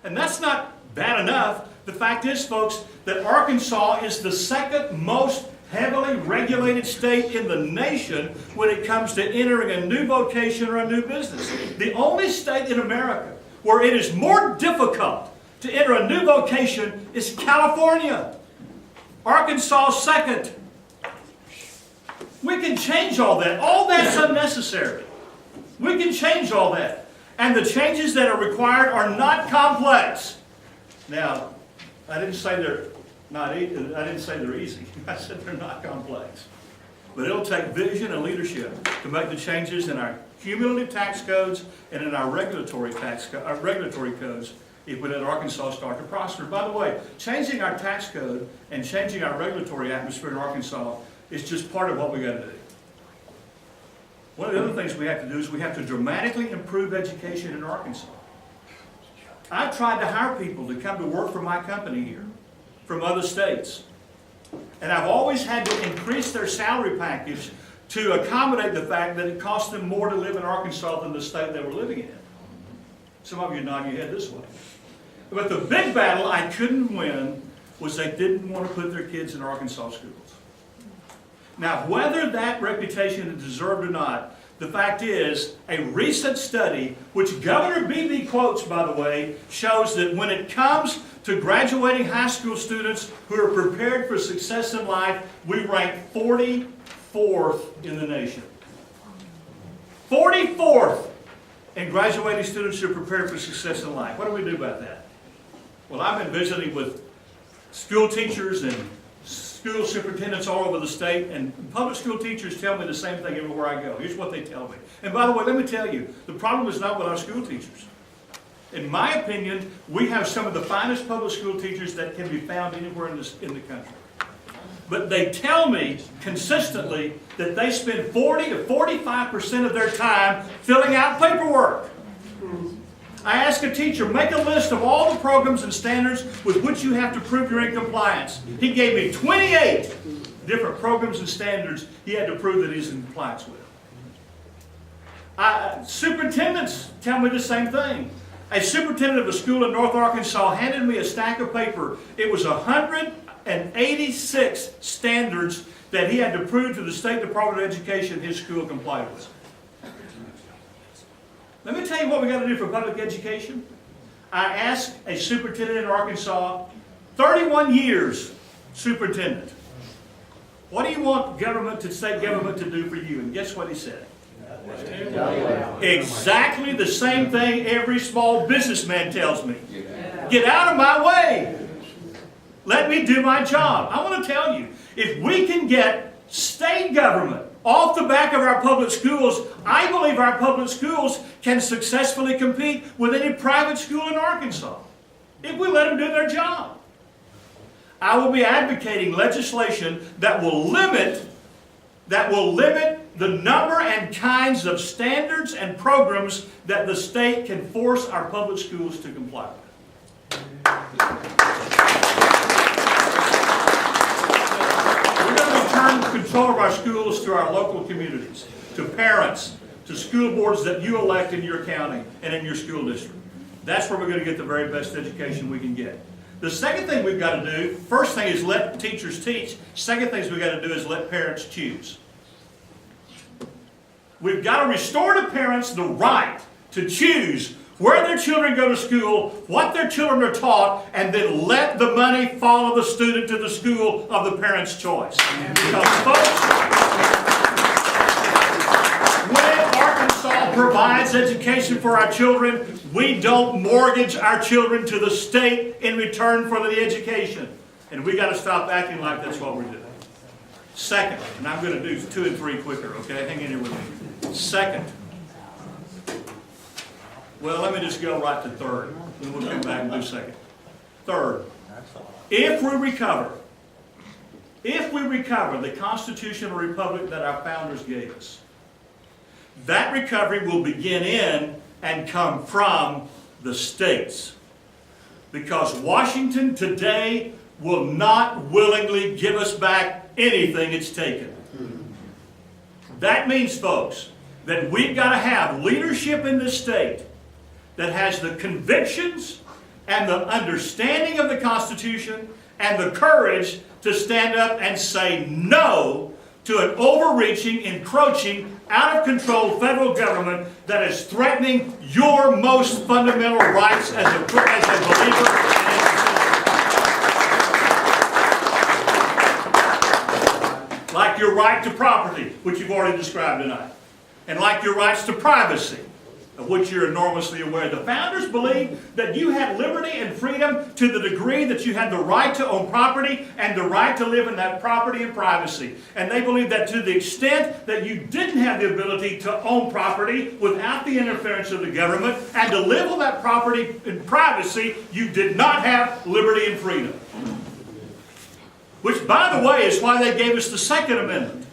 And that's not bad enough. The fact is, folks, that Arkansas is the second most heavily regulated state in the nation when it comes to entering a new vocation or a new business. The only state in America where it is more difficult to enter a new vocation is California. Arkansas second. We can change all that. All that's unnecessary. We can change all that. And the changes that are required are not complex. Now, I didn't say they're easy. I said they're not complex. But it'll take vision and leadership to make the changes in our cumulative tax codes and in our regulatory codes if we let Arkansas start to prosper. By the way, changing our tax code and changing our regulatory atmosphere in Arkansas is just part of what we got to do. One of the other things we have to do is we have to dramatically improve education in Arkansas. I've tried to hire people to come to work for my company here from other states. And I've always had to increase their salary package to accommodate the fact that it costs them more to live in Arkansas than the state they were living in. Some of you nod your head this way. But the big battle I couldn't win was they didn't want to put their kids in Arkansas schools. Now, whether that reputation is deserved or not, The fact is, a recent study, which Governor Beebe quotes, by the way, shows that when it comes to graduating high school students who are prepared for success in life, we rank 44th in the nation. 44th in graduating students who are prepared for success in life. What do we do about that? Well, I've been visiting with school teachers and school superintendents all over the state, and public school teachers tell me the same thing everywhere I go. Here's what they tell me. And by the way, let me tell you, the problem is not with our school teachers. In my opinion, we have some of the finest public school teachers that can be found anywhere in the country. But they tell me consistently that they spend 40 to 45% of their time filling out paperwork. I asked a teacher, make a list of all the programs and standards with which you have to prove you're in compliance. He gave me 28 different programs and standards he had to prove that he's in compliance with. Superintendents tell me the same thing. A superintendent of a school in North Arkansas handed me a stack of paper. It was 186 standards that he had to prove to the State Department of Education his school complied with. Let me tell you what we got to do for public education. I asked a superintendent in Arkansas, 31 years superintendent, what do you want government to state government to do for you? And guess what he said? Exactly the same thing every small businessman tells me. Get out of my way. Let me do my job. I want to tell you, if we can get state government off the back of our public schools, I believe our public schools can successfully compete with any private school in Arkansas, if we let them do their job. I will be advocating legislation that will limit the number and kinds of standards and programs that the state can force our public schools to comply with. We're going to return control of our schools to our local communities, to parents, to school boards that you elect in your county and in your school district. That's where we're going to get the very best education we can get. The second thing we've got to do, first thing is let teachers teach. Second thing we've got to do is let parents choose. We've got to restore to parents the right to choose where their children go to school, what their children are taught, and then let the money follow the student to the school of the parent's choice. Because folks, when Arkansas provides education for our children, we don't mortgage our children to the state in return for the education. And we got to stop acting like that's what we're doing. Second, and I'm going to do 2 and 3 quicker, okay? Hang in here with me. Second, well, let me just go right to third, then we'll come back and do second. Third, if we recover the constitutional republic that our founders gave us, that recovery will begin in and come from the states. Because Washington today will not willingly give us back anything it's taken. That means, folks, that we've got to have leadership in this state that has the convictions and the understanding of the Constitution and the courage to stand up and say no to an overreaching, encroaching, out of control federal government that is threatening your most fundamental rights as a believer and as a citizen. Like your right to property, which you've already described tonight, and like your rights to privacy, of which you're enormously aware. The founders believed that you had liberty and freedom to the degree that you had the right to own property and the right to live in that property and privacy. And they believed that to the extent that you didn't have the ability to own property without the interference of the government and to live on that property in privacy, you did not have liberty and freedom. Which, by the way, is why they gave us the Second Amendment.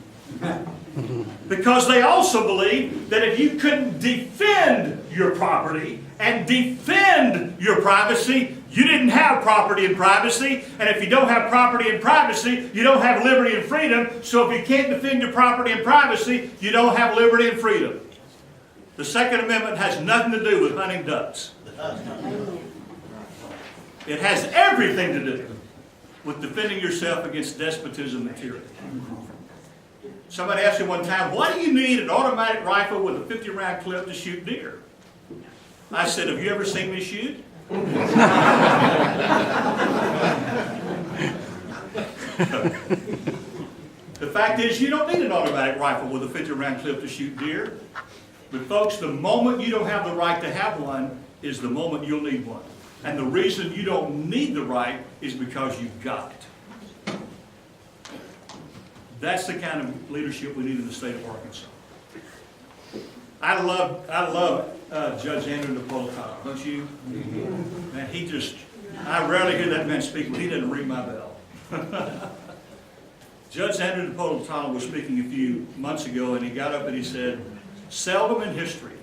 Because they also believed that if you couldn't defend your property and defend your privacy, you didn't have property and privacy. And if you don't have property and privacy, you don't have liberty and freedom. So if you can't defend your property and privacy, you don't have liberty and freedom. The Second Amendment has nothing to do with hunting ducks. It has everything to do with defending yourself against despotism and tyranny. Somebody asked me one time, why do you need an automatic rifle with a 50-round clip to shoot deer? I said, have you ever seen me shoot? The fact is, you don't need an automatic rifle with a 50-round clip to shoot deer. But folks, the moment you don't have the right to have one is the moment you'll need one. And the reason you don't need the right is because you've got it. That's the kind of leadership we need in the state of Arkansas. I love Judge Andrew Napolitano, don't you? Man, I rarely hear that man speak, but he doesn't ring my bell. Judge Andrew Napolitano was speaking a few months ago, and he got up and he said, seldom in history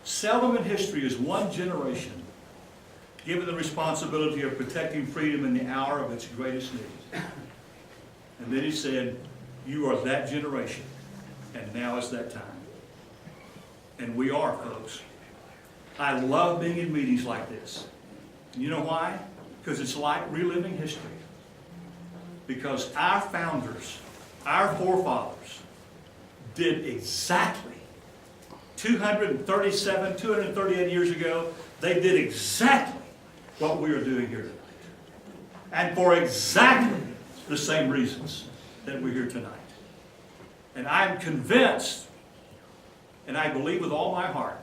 is one generation given the responsibility of protecting freedom in the hour of its greatest need. And then he said, you are that generation, and now is that time. And we are, folks. I love being in meetings like this. And you know why? Because it's like reliving history. Because our founders, our forefathers, did exactly 238 years ago, they did exactly what we are doing here tonight. And for exactly the same reasons that we're here tonight. And I'm convinced, and I believe with all my heart,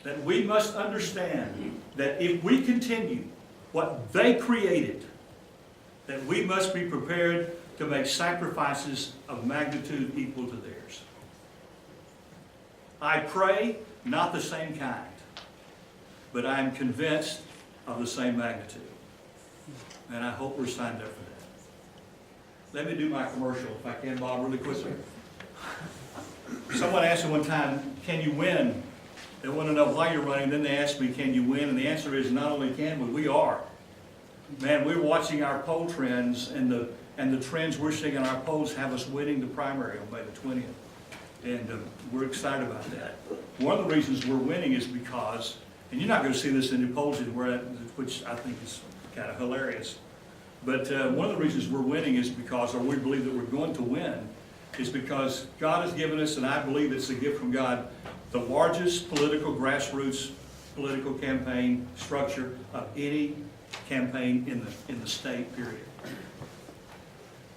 that we must understand that if we continue what they created, that we must be prepared to make sacrifices of magnitude equal to theirs. I pray not the same kind, but I am convinced of the same magnitude. And I hope we're signed up for that. Let me do my commercial, if I can, Bob, really quickly. Someone asked me one time, can you win? They want to know why you're running. Then they asked me, can you win? And the answer is, not only can we are. Man, we're watching our poll trends, and the trends we're seeing in our polls have us winning the primary on May the 20th. And we're excited about that. One of the reasons we're winning is because, and you're not going to see this in the polls anywhere, which I think is kind of hilarious, but one of the reasons we're winning is because, or we believe that we're going to win, is because God has given us, and I believe it's a gift from God, the largest political grassroots political campaign structure of any campaign in the state, period.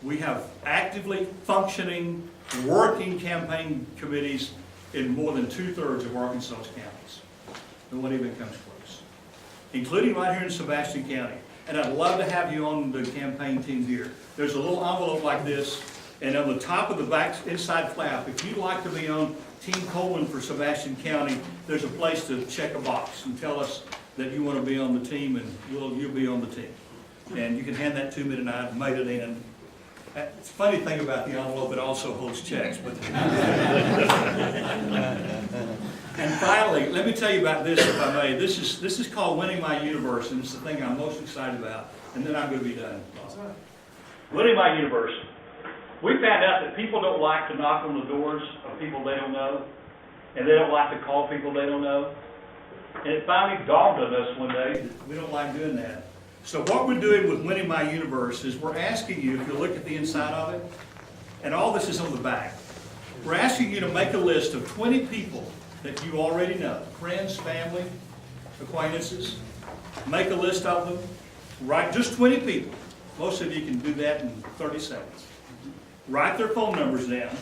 We have actively functioning, working campaign committees in more than 2/3 of Arkansas's counties. No one even comes close, including right here in Sebastian County. And I'd love to have you on the campaign team here. There's a little envelope like this, and on the top of the back inside flap, if you'd like to be on Team Coleman for Sebastian County, there's a place to check a box and tell us that you want to be on the team, and you'll be on the team. And you can hand that to me tonight and mail it in. It's a funny thing about the envelope, it also holds checks. But and finally, let me tell you about this, if I may. This is called Winning My Universe, and it's the thing I'm most excited about. And then I'm going to be done. Winning My Universe. We found out that people don't like to knock on the doors of people they don't know, and they don't like to call people they don't know. And it finally dawned on us one day that we don't like doing that. So what we're doing with Winning My Universe is we're asking you, if you look at the inside of it, and all this is on the back, we're asking you to make a list of 20 people that you already know, friends, family, acquaintances. Make a list of them. Write just 20 people. Most of you can do that in 30 seconds. Write their phone numbers down.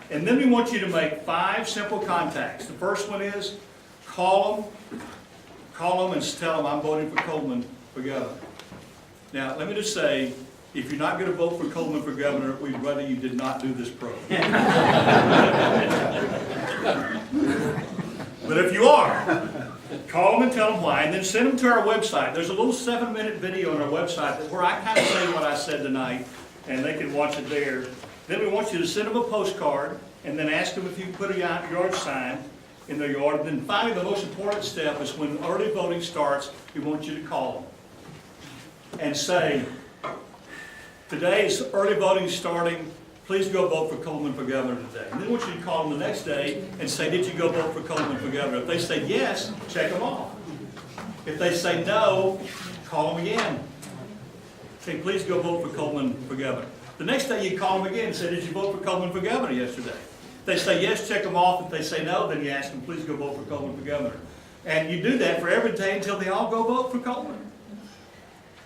And then we want you to make 5 simple contacts. The first one is call them and tell them I'm voting for Coleman for governor. Now, let me just say, if you're not going to vote for Coleman for governor, we'd rather you did not do this program. But if you are, call them and tell them why, and then send them to our website. There's a little 7-minute video on our website where I kind of say what I said tonight, and they can watch it there. Then we want you to send them a postcard, and then ask them if you can put a yard sign in their yard. And then finally, the most important step is when early voting starts, we want you to call them and say, today's early voting starting, please go vote for Coleman for governor today. And then I want you to call them the next day and say, did you go vote for Coleman for governor? If they say yes, check them off. If they say no, call them again. Say, please go vote for Coleman for governor. The next day you call them again and say, did you vote for Coleman for governor yesterday? If they say yes, check them off. If they say no, then you ask them, please go vote for Coleman for governor. And you do that for every day until they all go vote for Coleman.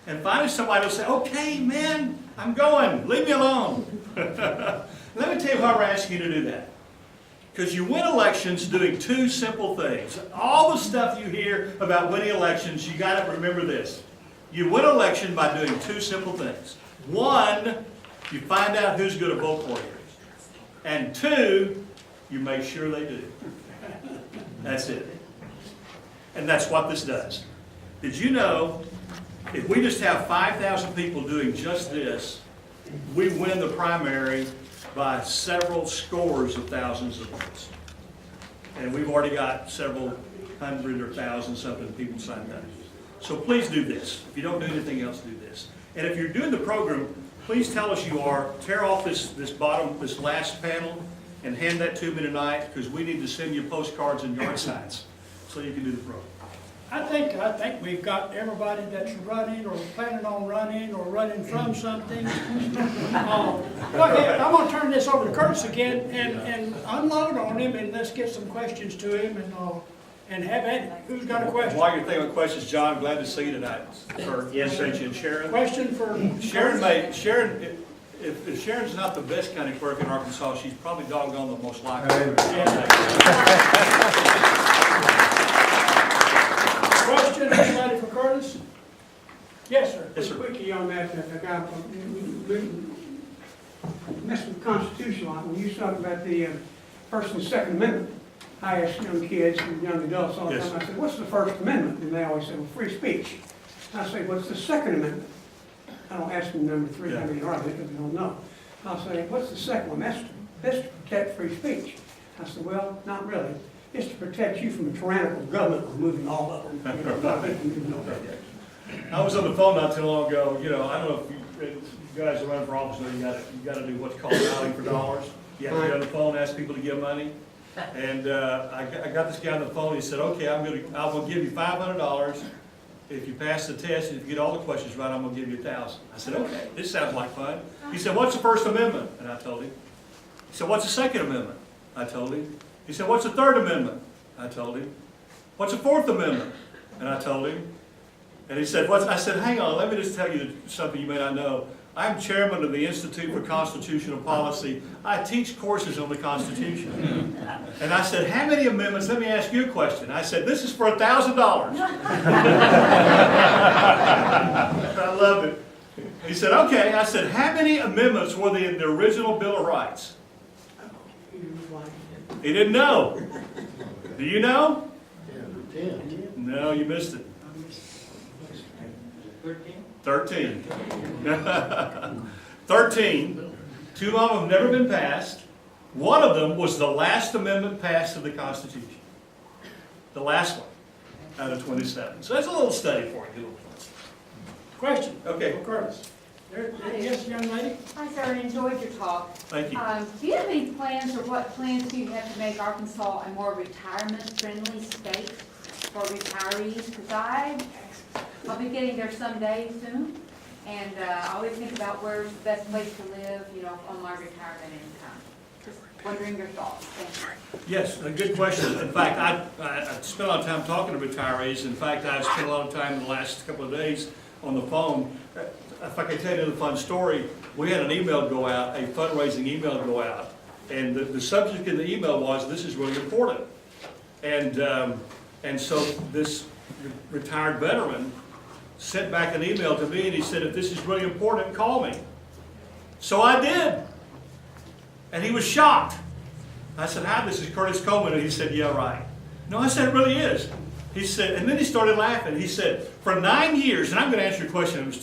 And finally somebody will say, okay, man, I'm going. Leave me alone. Let me tell you why we're asking you to do that. Because you win elections doing two simple things. All the stuff you hear about winning elections, you got to remember this. You win an election by doing two simple things. One, you find out who's going to vote for you. And two, you make sure they do. That's it. And that's what this does. Did you know, if we just have 5,000 people doing just this, we win the primary by several scores of thousands of votes. And we've already got several hundred or thousand something people signed up. So please do this. If you don't do anything else, do this. And if you're doing the program, please tell us you are. Tear off this last panel and hand that to me tonight, because we need to send you postcards and yard signs so you can do the program. I think we've got everybody that's running or planning on running or running from something. Go ahead, I'm gonna turn this over to Curtis again and unload on him, and let's get some questions to him and have at it. Who's got a question? While you're thinking of questions, John, glad to see you tonight. Yes, sir. And Sharon. Question for Sharon, if Sharon's not the best county clerk in Arkansas, she's probably doggone the most likely. Question, anybody for Curtis? Yes, sir. Yes, sir. Quickly on that, I got mess with the Constitution a lot. When you talk about the First and Second Amendment, I ask young kids and young adults all the time, I say, what's the First Amendment? And they always say, well, free speech. I say, what's the Second Amendment? I don't ask them number three, how many are they, because they don't know. I'll say, what's the second one? That's to protect free speech. I said, well, not really. It's to protect you from a tyrannical government removing all of them. I was on the phone not too long ago. You know, I don't know if you guys are running for office, you got to do what's called rallying for dollars. You have to get on the phone and ask people to give money. And I got this guy on the phone. He said, "Okay, I will give you $500 if you pass the test, and if you get all the questions right, I'm going to give you $1,000." I said, "Okay, this sounds like fun." He said, "What's the First Amendment?" And I told him. He said, "What's the Second Amendment?" I told him. He said, "What's the Third Amendment?" I told him. "What's the Fourth Amendment?" And I told him. And he said, I said, "Hang on, let me just tell you something you may not know. I'm chairman of the Institute for Constitutional Policy. I teach courses on the Constitution." And I said, "How many amendments?" Let me ask you a question. I said, "This is for $1,000. I loved it. He said, "Okay." I said, "How many amendments were there in the original Bill of Rights?" He didn't know. Do you know? No, you missed it. 13. 13. Two of them have never been passed. One of them was the last amendment passed to the Constitution. The last one out of 27. So that's a little study for you. Question. Okay. For Curtis. Yes, young lady? Hi, sir. I enjoyed your talk. Thank you. Do you have any plans, or what plans do you have to make Arkansas a more retirement-friendly state for retirees? Because I'll be getting there someday soon, and I always think about where's the best place to live, you know, on my retirement income. Just wondering your thoughts. Thank you. Yes, a good question. In fact, I spent a lot of time talking to retirees. In fact, I've spent a lot of time in the last couple of days on the phone. If I can tell you a fun story, we had an email go out, a fundraising email go out, and the subject in the email was, "This is really important." And so this retired veteran sent back an email to me, and he said, "If this is really important, call me." So I did. And he was shocked. I said, "Hi, this is Curtis Coleman." And he said, "Yeah, right." No, I said, "It really is." He said, and then he started laughing. He said, "For 9 years," and I'm going to answer your question.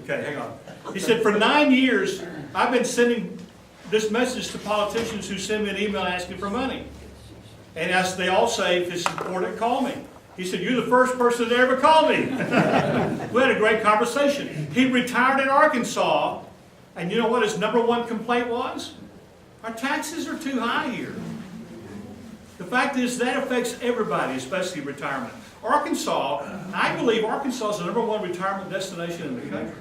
Okay, hang on. He said, "For 9 years, I've been sending this message to politicians who send me an email asking for money. And as they all say, if it's important, call me." He said, "You're the first person that ever called me." We had a great conversation. He retired in Arkansas, and you know what his #1 complaint was? Our taxes are too high here. The fact is that affects everybody, especially retirement. Arkansas, I believe Arkansas is the #1 retirement destination in the country.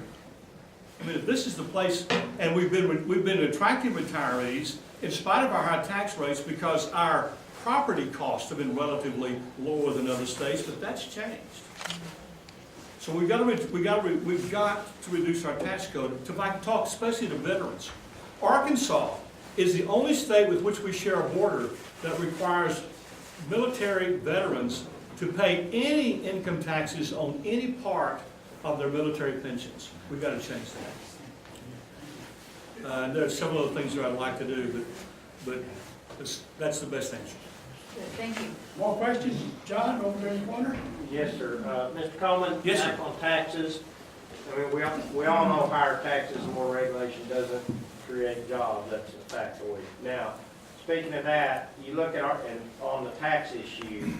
I mean, if this is the place, and we've been attracting retirees in spite of our high tax rates because our property costs have been relatively lower than other states, but that's changed. So we've got to reduce our tax code. If I can talk especially to veterans, Arkansas is the only state with which we share a border that requires military veterans to pay any income taxes on any part of their military pensions. We've got to change that. And there are several other things that I'd like to do, but that's the best answer. Thank you. More questions? John, over there in the corner? Yes, sir. Mr. Coleman? Yes, sir. Back on taxes. I mean, we all know higher taxes and more regulation doesn't create jobs. That's a fact of it. Now, speaking of that, you look at on the tax issue,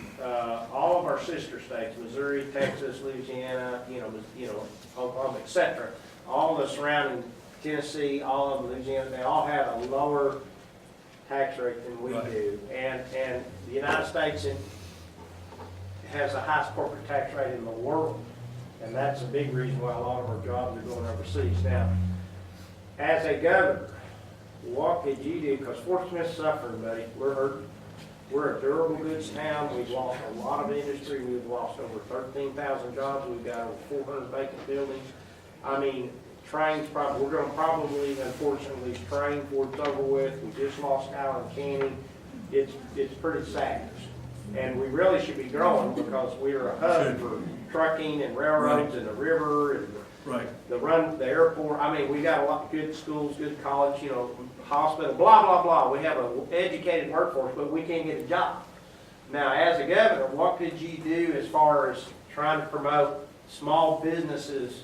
all of our sister states, Missouri, Texas, Louisiana, Oklahoma, et cetera, all the surrounding Tennessee, all of them, Louisiana, they all have a lower tax rate than we do. And the United States has the highest corporate tax rate in the world. And that's a big reason why a lot of our jobs are going overseas. Now, as a governor, what could you do? Because Fort Smith's suffering, buddy. We're hurting. We're a durable goods town. We've lost a lot of industry. We've lost over 13,000 jobs. We've got over 400 vacant buildings. I mean, trains we're going to probably, unfortunately, lose train before it's over with. We just lost Allen Canning. It's pretty sad. And we really should be growing because we're a hub for trucking and railroads and the river and the airport. I mean, we got a lot of good schools, good college, hospital, blah, blah, blah. We have an educated workforce, but we can't get a job. Now, as a governor, what could you do as far as trying to promote small businesses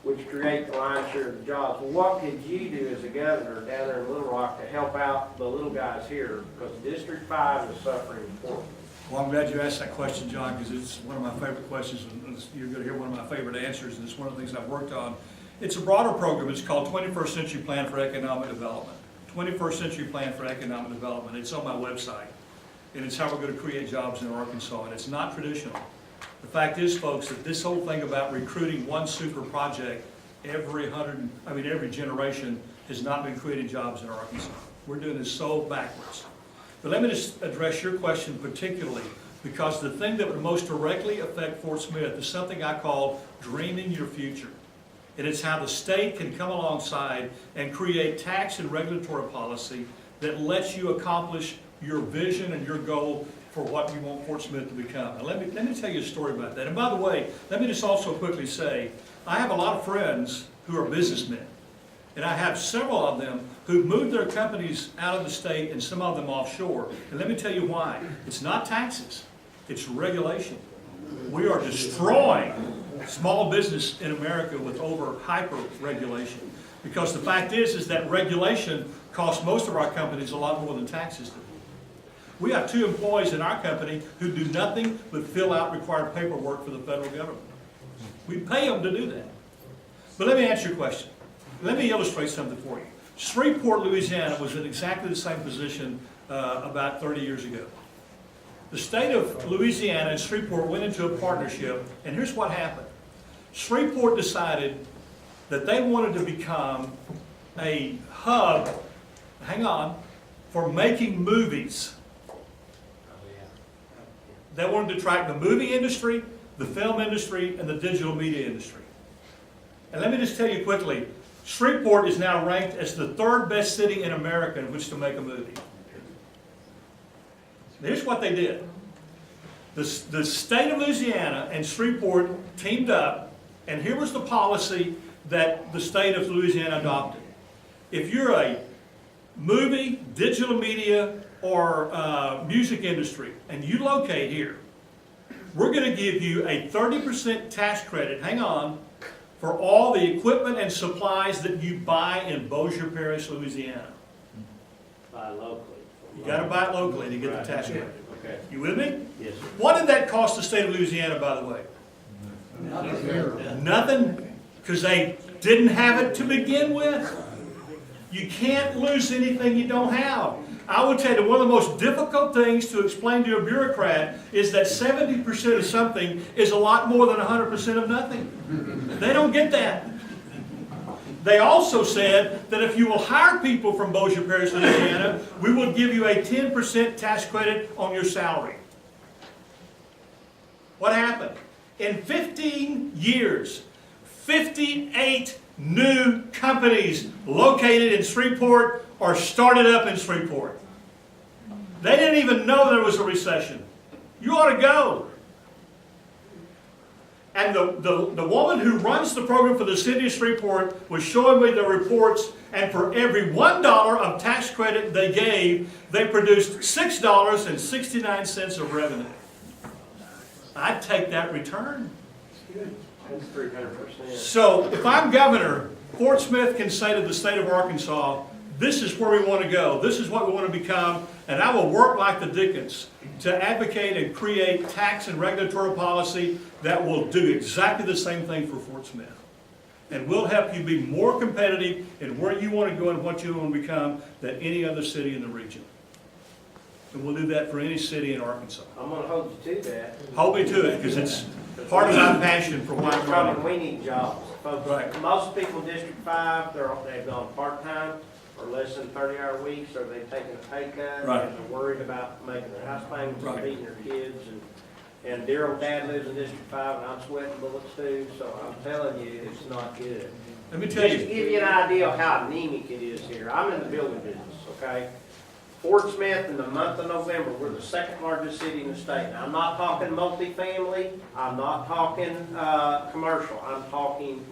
which create the lion's share of the jobs? What could you do as a governor down there in Little Rock to help out the little guys here? Because District 5 is suffering for it. Well, I'm glad you asked that question, John, because it's one of my favorite questions, and you're going to hear one of my favorite answers, and it's one of the things I've worked on. It's a broader program. It's called 21st Century Plan for Economic Development. 21st Century Plan for Economic Development. It's on my website, and it's how we're going to create jobs in Arkansas, and it's not traditional. The fact is, folks, that this whole thing about recruiting one super project every generation has not been creating jobs in Arkansas. We're doing this so backwards. But let me just address your question particularly, because the thing that would most directly affect Fort Smith is something I call dreaming your future. And it's how the state can come alongside and create tax and regulatory policy that lets you accomplish your vision and your goal for what you want Fort Smith to become. And let me tell you a story about that. And by the way, let me just also quickly say, I have a lot of friends who are businessmen. And I have several of them who've moved their companies out of the state and some of them offshore. And let me tell you why. It's not taxes, it's regulation. We are destroying small business in America with hyper regulation. Because the fact is that regulation costs most of our companies a lot more than taxes do. We have 2 employees in our company who do nothing but fill out required paperwork for the federal government. We pay them to do that. But let me answer your question. Let me illustrate something for you. Shreveport, Louisiana was in exactly the same position about 30 years ago. The state of Louisiana and Shreveport went into a partnership, and here's what happened. Shreveport decided that they wanted to become a hub, for making movies. They wanted to attract the movie industry, the film industry, and the digital media industry. And let me just tell you quickly, Shreveport is now ranked as the 3rd best city in America in which to make a movie. Here's what they did. The state of Louisiana and Shreveport teamed up, and here was the policy that the state of Louisiana adopted. If you're a movie, digital media, or music industry, and you locate here, we're going to give you a 30% tax credit, for all the equipment and supplies that you buy in Bossier Parish, Louisiana. Buy locally. You got to buy it locally to get the tax credit. Okay. You with me? Yes, sir. What did that cost the state of Louisiana, by the way? Nothing, because they didn't have it to begin with. You can't lose anything you don't have. I would tell you that one of the most difficult things to explain to a bureaucrat is that 70% of something is a lot more than 100% of nothing. They don't get that. They also said that if you will hire people from Bossier Parish, Louisiana, we will give you a 10% tax credit on your salary. What happened? In 15 years, 58 new companies located in Shreveport or started up in Shreveport. They didn't even know there was a recession. You ought to go. And the woman who runs the program for the city of Shreveport was showing me the reports, and for every $1 of tax credit they gave, they produced $6.69 of revenue. I'd take that return. That's 300%. So if I'm governor, Fort Smith can say to the state of Arkansas, this is where we want to go, this is what we want to become, and I will work like the Dickens to advocate and create tax and regulatory policy that will do exactly the same thing for Fort Smith. And we'll help you be more competitive in where you want to go and what you want to become than any other city in the region. And we'll do that for any city in Arkansas. I'm gonna hold you to that. Hold me to it, because it's part of my passion for why I'm running. We need jobs. Folks, Right. most people in District 5, they've gone part-time or less than 30-hour weeks, or they've taken a pay cut. Right. And they're worried about making their house payments and Right. feeding their kids. And dear old dad lives in District 5, and I'm sweating bullets too, so I'm telling you, it's not good. Let me tell Just to you, give you an idea of how anemic it is here, I'm in the building business, okay? Fort Smith, in the month of November, we're the second largest city in the state. Now, I'm not talking multifamily, I'm not talking commercial, I'm talking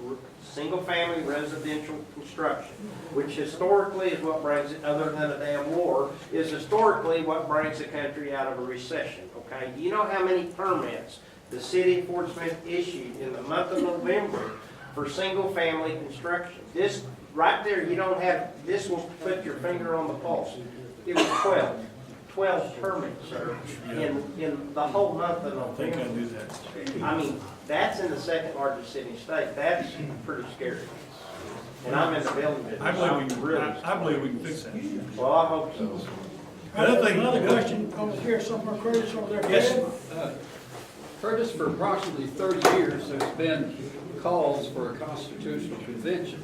single-family residential construction, which historically is what brings it, other than a damn war, is historically what brings the country out of a recession, okay? Do you know how many permits the city of Fort Smith issued in the month of November for single-family construction? This, right there, you don't have, this will put your finger on the pulse. It was 12 permits, sir, in the whole month of I think I November. knew that. I mean, that's in the second largest city in the state. That's pretty scary. And I'm in the building business. I believe I'm really, I believe we can fix that. well, I hope so. Another question over here, somewhere, Curtis, over there. Yes. Curtis, for approximately 30 years, there's been calls for a constitutional convention.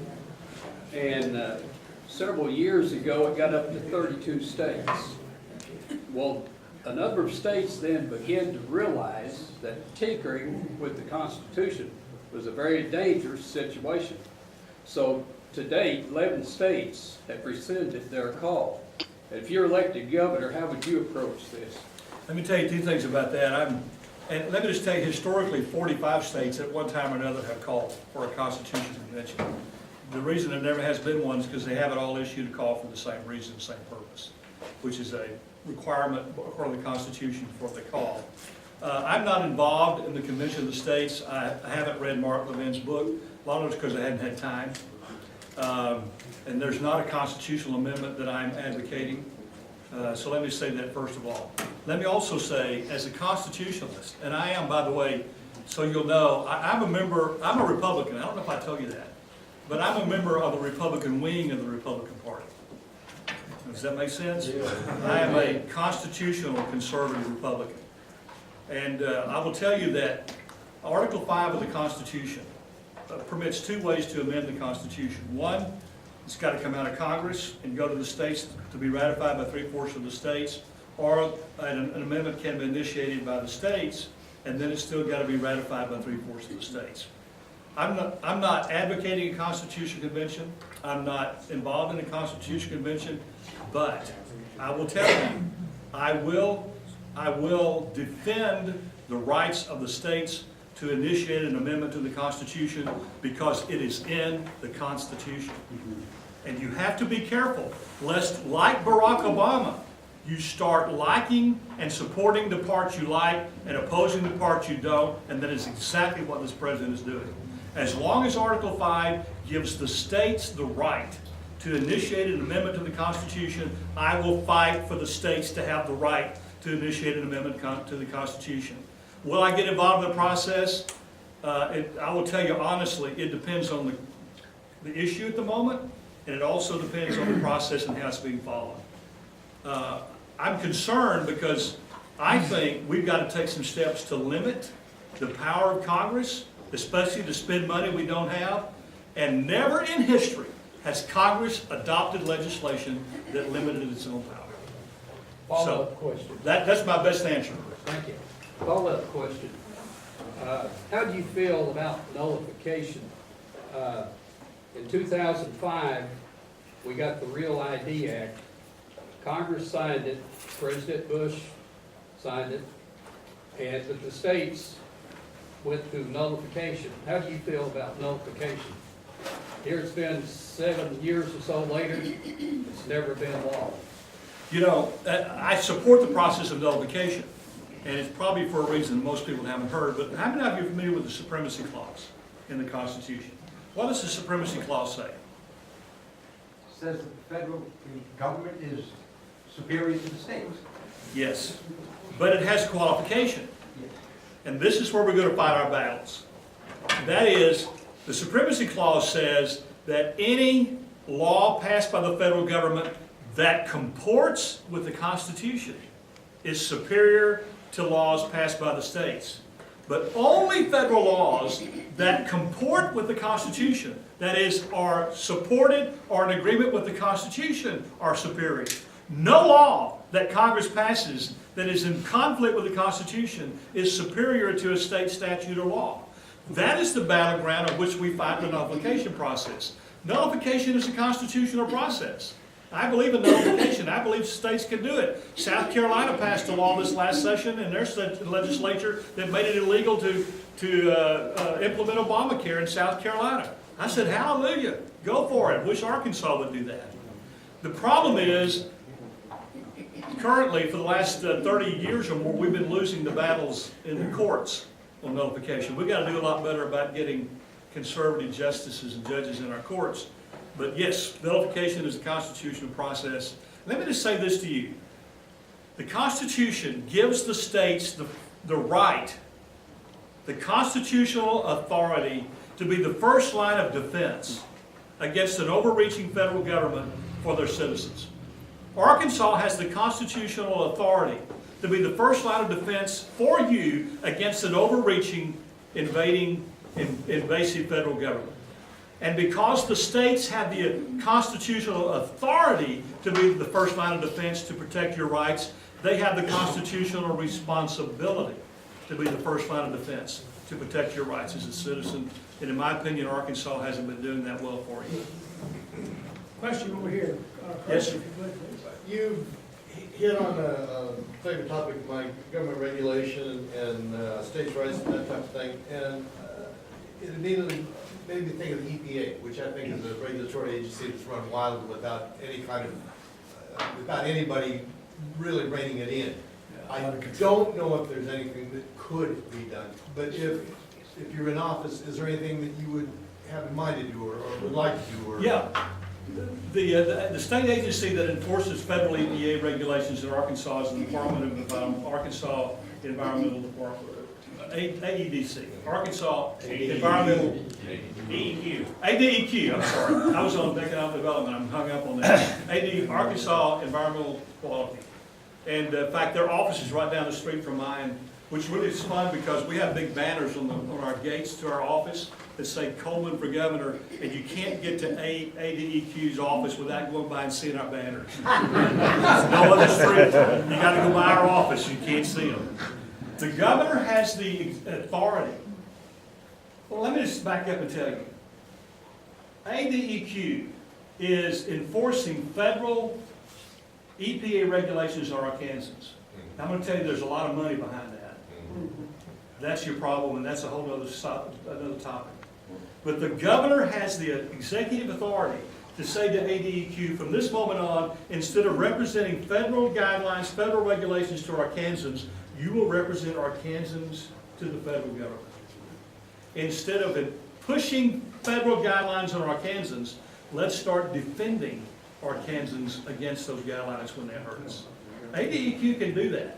And several years ago, it got up to 32 states. Well, a number of states then began to realize that tinkering with the Constitution was a very dangerous situation. So to date, 11 states have rescinded their call. If you're elected governor, how would you approach this? Let me tell you two things about that. And let me just tell you, historically, 45 states at one time or another have called for a constitutional convention. The reason there never has been one is because they haven't all issued a call for the same reason, same purpose, which is a requirement according to the Constitution for the call. I'm not involved in the Convention of the States. I haven't read Mark Levin's book. A lot of it's because I hadn't had time. And there's not a constitutional amendment that I'm advocating. So let me say that first of all. Let me also say, as a constitutionalist, and I am, by the way, so you'll know, I'm a member, I'm a Republican. I don't know if I tell you that. But I'm a member of the Republican wing of the Republican Party. Does that make sense? I am a constitutional conservative Republican. And I will tell you that Article 5 of the Constitution permits two ways to amend the Constitution. One, it's got to come out of Congress and go to the states to be ratified by 3/4 of the states, or an amendment can be initiated by the states, and then it's still got to be ratified by 3/4 of the states. I'm not advocating a Constitutional Convention. I'm not involved in a Constitutional Convention, but I will tell you, I will defend the rights of the states to initiate an amendment to the Constitution because it is in the Constitution. And you have to be careful, lest, like Barack Obama, you start liking and supporting the parts you like and opposing the parts you don't, and that is exactly what this president is doing. As long as Article 5 gives the states the right to initiate an amendment to the Constitution, I will fight for the states to have the right to initiate an amendment to the Constitution. Will I get involved in the process? I will tell you honestly, it depends on the issue at the moment, and it also depends on the process and how it's being followed. I'm concerned because I think we've got to take some steps to limit the power of Congress, especially to spend money we don't have. And never in history has Congress adopted legislation that limited its own power. Follow-up question. That's my best answer. Thank you. Follow-up question. How do you feel about nullification? In 2005, we got the Real ID Act. Congress signed it, President Bush signed it, and but the states went through nullification. How do you feel about nullification? Here it's been 7 years or so later, it's never been law. You know, I support the process of nullification, and it's probably for a reason most people haven't heard, but how many of you are familiar with the Supremacy Clause in the Constitution? What does the Supremacy Clause say? Says that the federal government is superior to the states. Yes, but it has qualification. And this is where we're going to fight our battles. That is, the Supremacy Clause says that any law passed by the federal government that comports with the Constitution is superior to laws passed by the states. But only federal laws that comport with the Constitution, that is, are supported or in agreement with the Constitution, are superior. No law that Congress passes that is in conflict with the Constitution is superior to a state statute or law. That is the battleground of which we fight the nullification process. Nullification is a constitutional process. I believe in nullification. I believe states can do it. South Carolina passed a law this last session in their legislature that made it illegal to implement Obamacare in South Carolina. I said, hallelujah, go for it. Wish Arkansas would do that. The problem is, currently, for the last 30 years or more, we've been losing the battles in the courts on nullification. We've got to do a lot better about getting conservative justices and judges in our courts. But yes, nullification is a constitutional process. Let me just say this to you. The Constitution gives the states the right, the constitutional authority to be the first line of defense against an overreaching federal government for their citizens. Arkansas has the constitutional authority to be the first line of defense for you against an overreaching, invasive federal government. And because the states have the constitutional authority to be the first line of defense to protect your rights, they have the constitutional responsibility to be the first line of defense to protect your rights as a citizen. And in my opinion, Arkansas hasn't been doing that well for you. Question over here. Yes, sir. If you would, please. You hit on a favorite topic of mine, government regulation and states' rights and that type of thing. And it immediately made me think of the EPA, which I think is a regulatory agency that's run wild without any kind of, without anybody really reining it in. I don't know if there's anything that could be done, but if you're in office, is there anything that you would have in mind to do or would like to do? Or Yeah. The state agency that enforces federal EPA regulations in Arkansas is the Department of Arkansas Environmental Department, AEDC, Arkansas Environmental ADEQ. I'm sorry, I was on economic development. I'm hung up on that. Arkansas Environmental Quality, and in fact, their office is right down the street from mine, which really is fun because we have big banners on our gates to our office that say Coleman for governor, and you can't get to ADEQ's office without going by and seeing our banners. There's no other street. You got to go by our office. You can't see them. The governor has the authority. Well, let me just back up and tell you. ADEQ is enforcing federal EPA regulations in Arkansas. I'm going to tell you there's a lot of money behind that. That's your problem, and that's a whole other topic. But the governor has the executive authority to say to ADEQ, from this moment on, instead of representing federal guidelines, federal regulations to Arkansans, you will represent Arkansans to the federal government. Instead of pushing federal guidelines on Arkansans, let's start defending Arkansans against those guidelines when they hurt us. ADEQ can do that.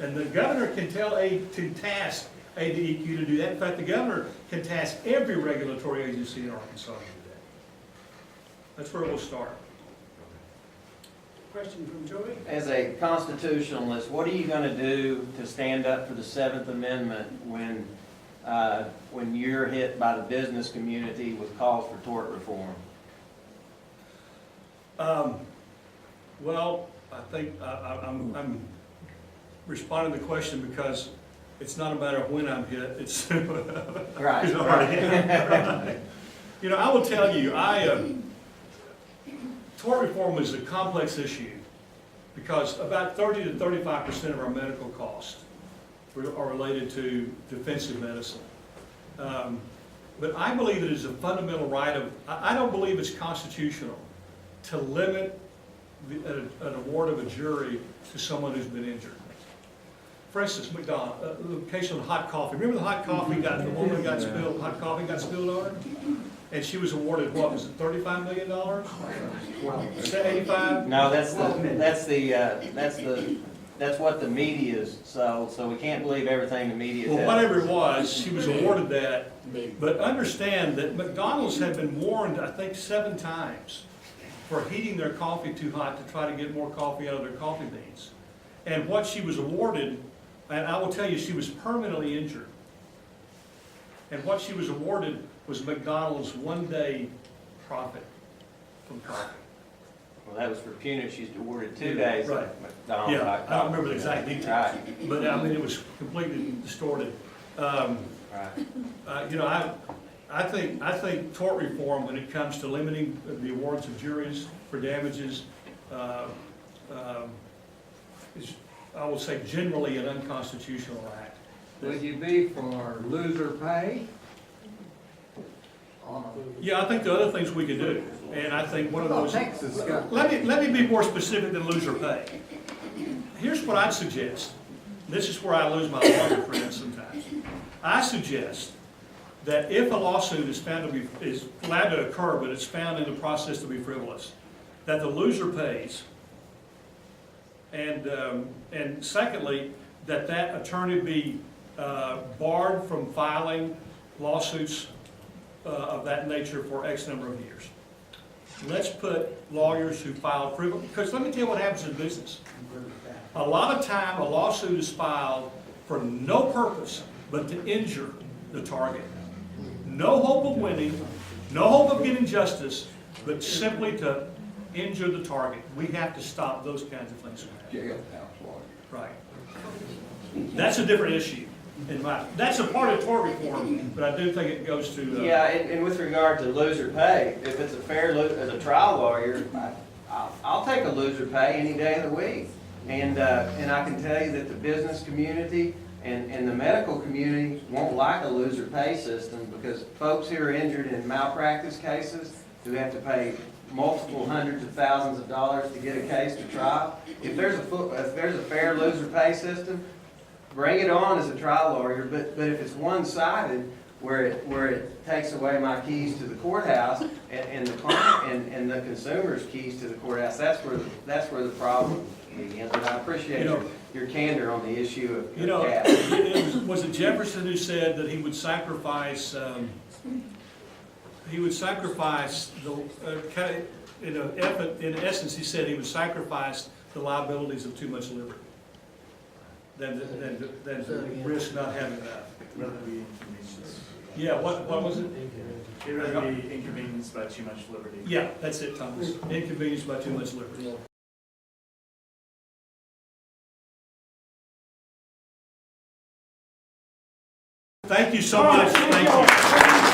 And the governor can task ADEQ to do that. In fact, the governor can task every regulatory agency in Arkansas to do that. That's where we'll start. Question from Joey? As a constitutionalist, what are you going to do to stand up for the 7th Amendment when when you're hit by the business community with calls for tort reform? Well, I think I'm responding to the question because it's not a matter of when I'm hit, it's Right. it's already hit. You know, I will tell you, tort reform is a complex issue because about 30 to 35% of our medical costs are related to defensive medicine. But I believe it is a fundamental right of, I don't believe it's constitutional to limit an award of a jury to someone who's been injured. For instance, McDonald, the case on hot coffee. Remember the hot coffee the woman got spilled, hot coffee got spilled on her? And she was awarded, what was it, $35 million? Is that 85? No, that's what the media is, so we can't believe everything the media tells us. Well, whatever it was, she was awarded that. But understand that McDonald's had been warned, I think, 7 times for heating their coffee too hot to try to get more coffee out of their coffee beans. And what she was awarded, and I will tell you, she was permanently injured. And what she was awarded was McDonald's 1-day profit from coffee. Well, that was for Punit, she's awarded 2 days Right. at McDonald's. Yeah, I don't remember the exact details, Right. but I mean, it was completely distorted. Right. You know, I think tort reform, when it comes to limiting the awards of juries for damages, is, I will say, generally an unconstitutional act. Would you be for loser pay? Yeah, I think there are other things we could do, and I think one of those. Texas got. Let me be more specific than loser pay. Here's what I'd suggest. This is where I lose my lawyer friends sometimes. I suggest that if a lawsuit is found to be is allowed to occur, but it's found in the process to be frivolous, that the loser pays. And secondly, that attorney be barred from filing lawsuits of that nature for X number of years. Let's put lawyers who file frivolous, because let me tell you what happens in business. A lot of time a lawsuit is filed for no purpose but to injure the target. No hope of winning, no hope of getting justice, but simply to injure the target. We have to stop those kinds of things from happening. Jailhouse lawyer. Right. That's a different issue. That's a part of tort reform, but I do think it goes to. Yeah, and with regard to loser pay, if it's a fair as a trial lawyer, I'll take a loser pay any day of the week. And I can tell you that the business community and the medical community won't like a loser pay system because folks who are injured in malpractice cases who have to pay multiple hundreds of thousands of dollars to get a case to trial. If there's a fair loser pay system, bring it on as a trial lawyer. But if it's one-sided, where it takes away my keys to the courthouse and the client and the consumer's keys to the courthouse, that's where the problem begins. And I appreciate your candor on the issue of cash. Was it Jefferson who said that he would sacrifice? In essence, he said he would sacrifice the liabilities of too much liberty than to risk not having enough. Rather be inconvenienced. Yeah, what was it? He'd rather be inconvenienced by too much liberty. Yeah, that's it, Thomas. Inconvenienced by too much liberty. Thank you so much. Thank you.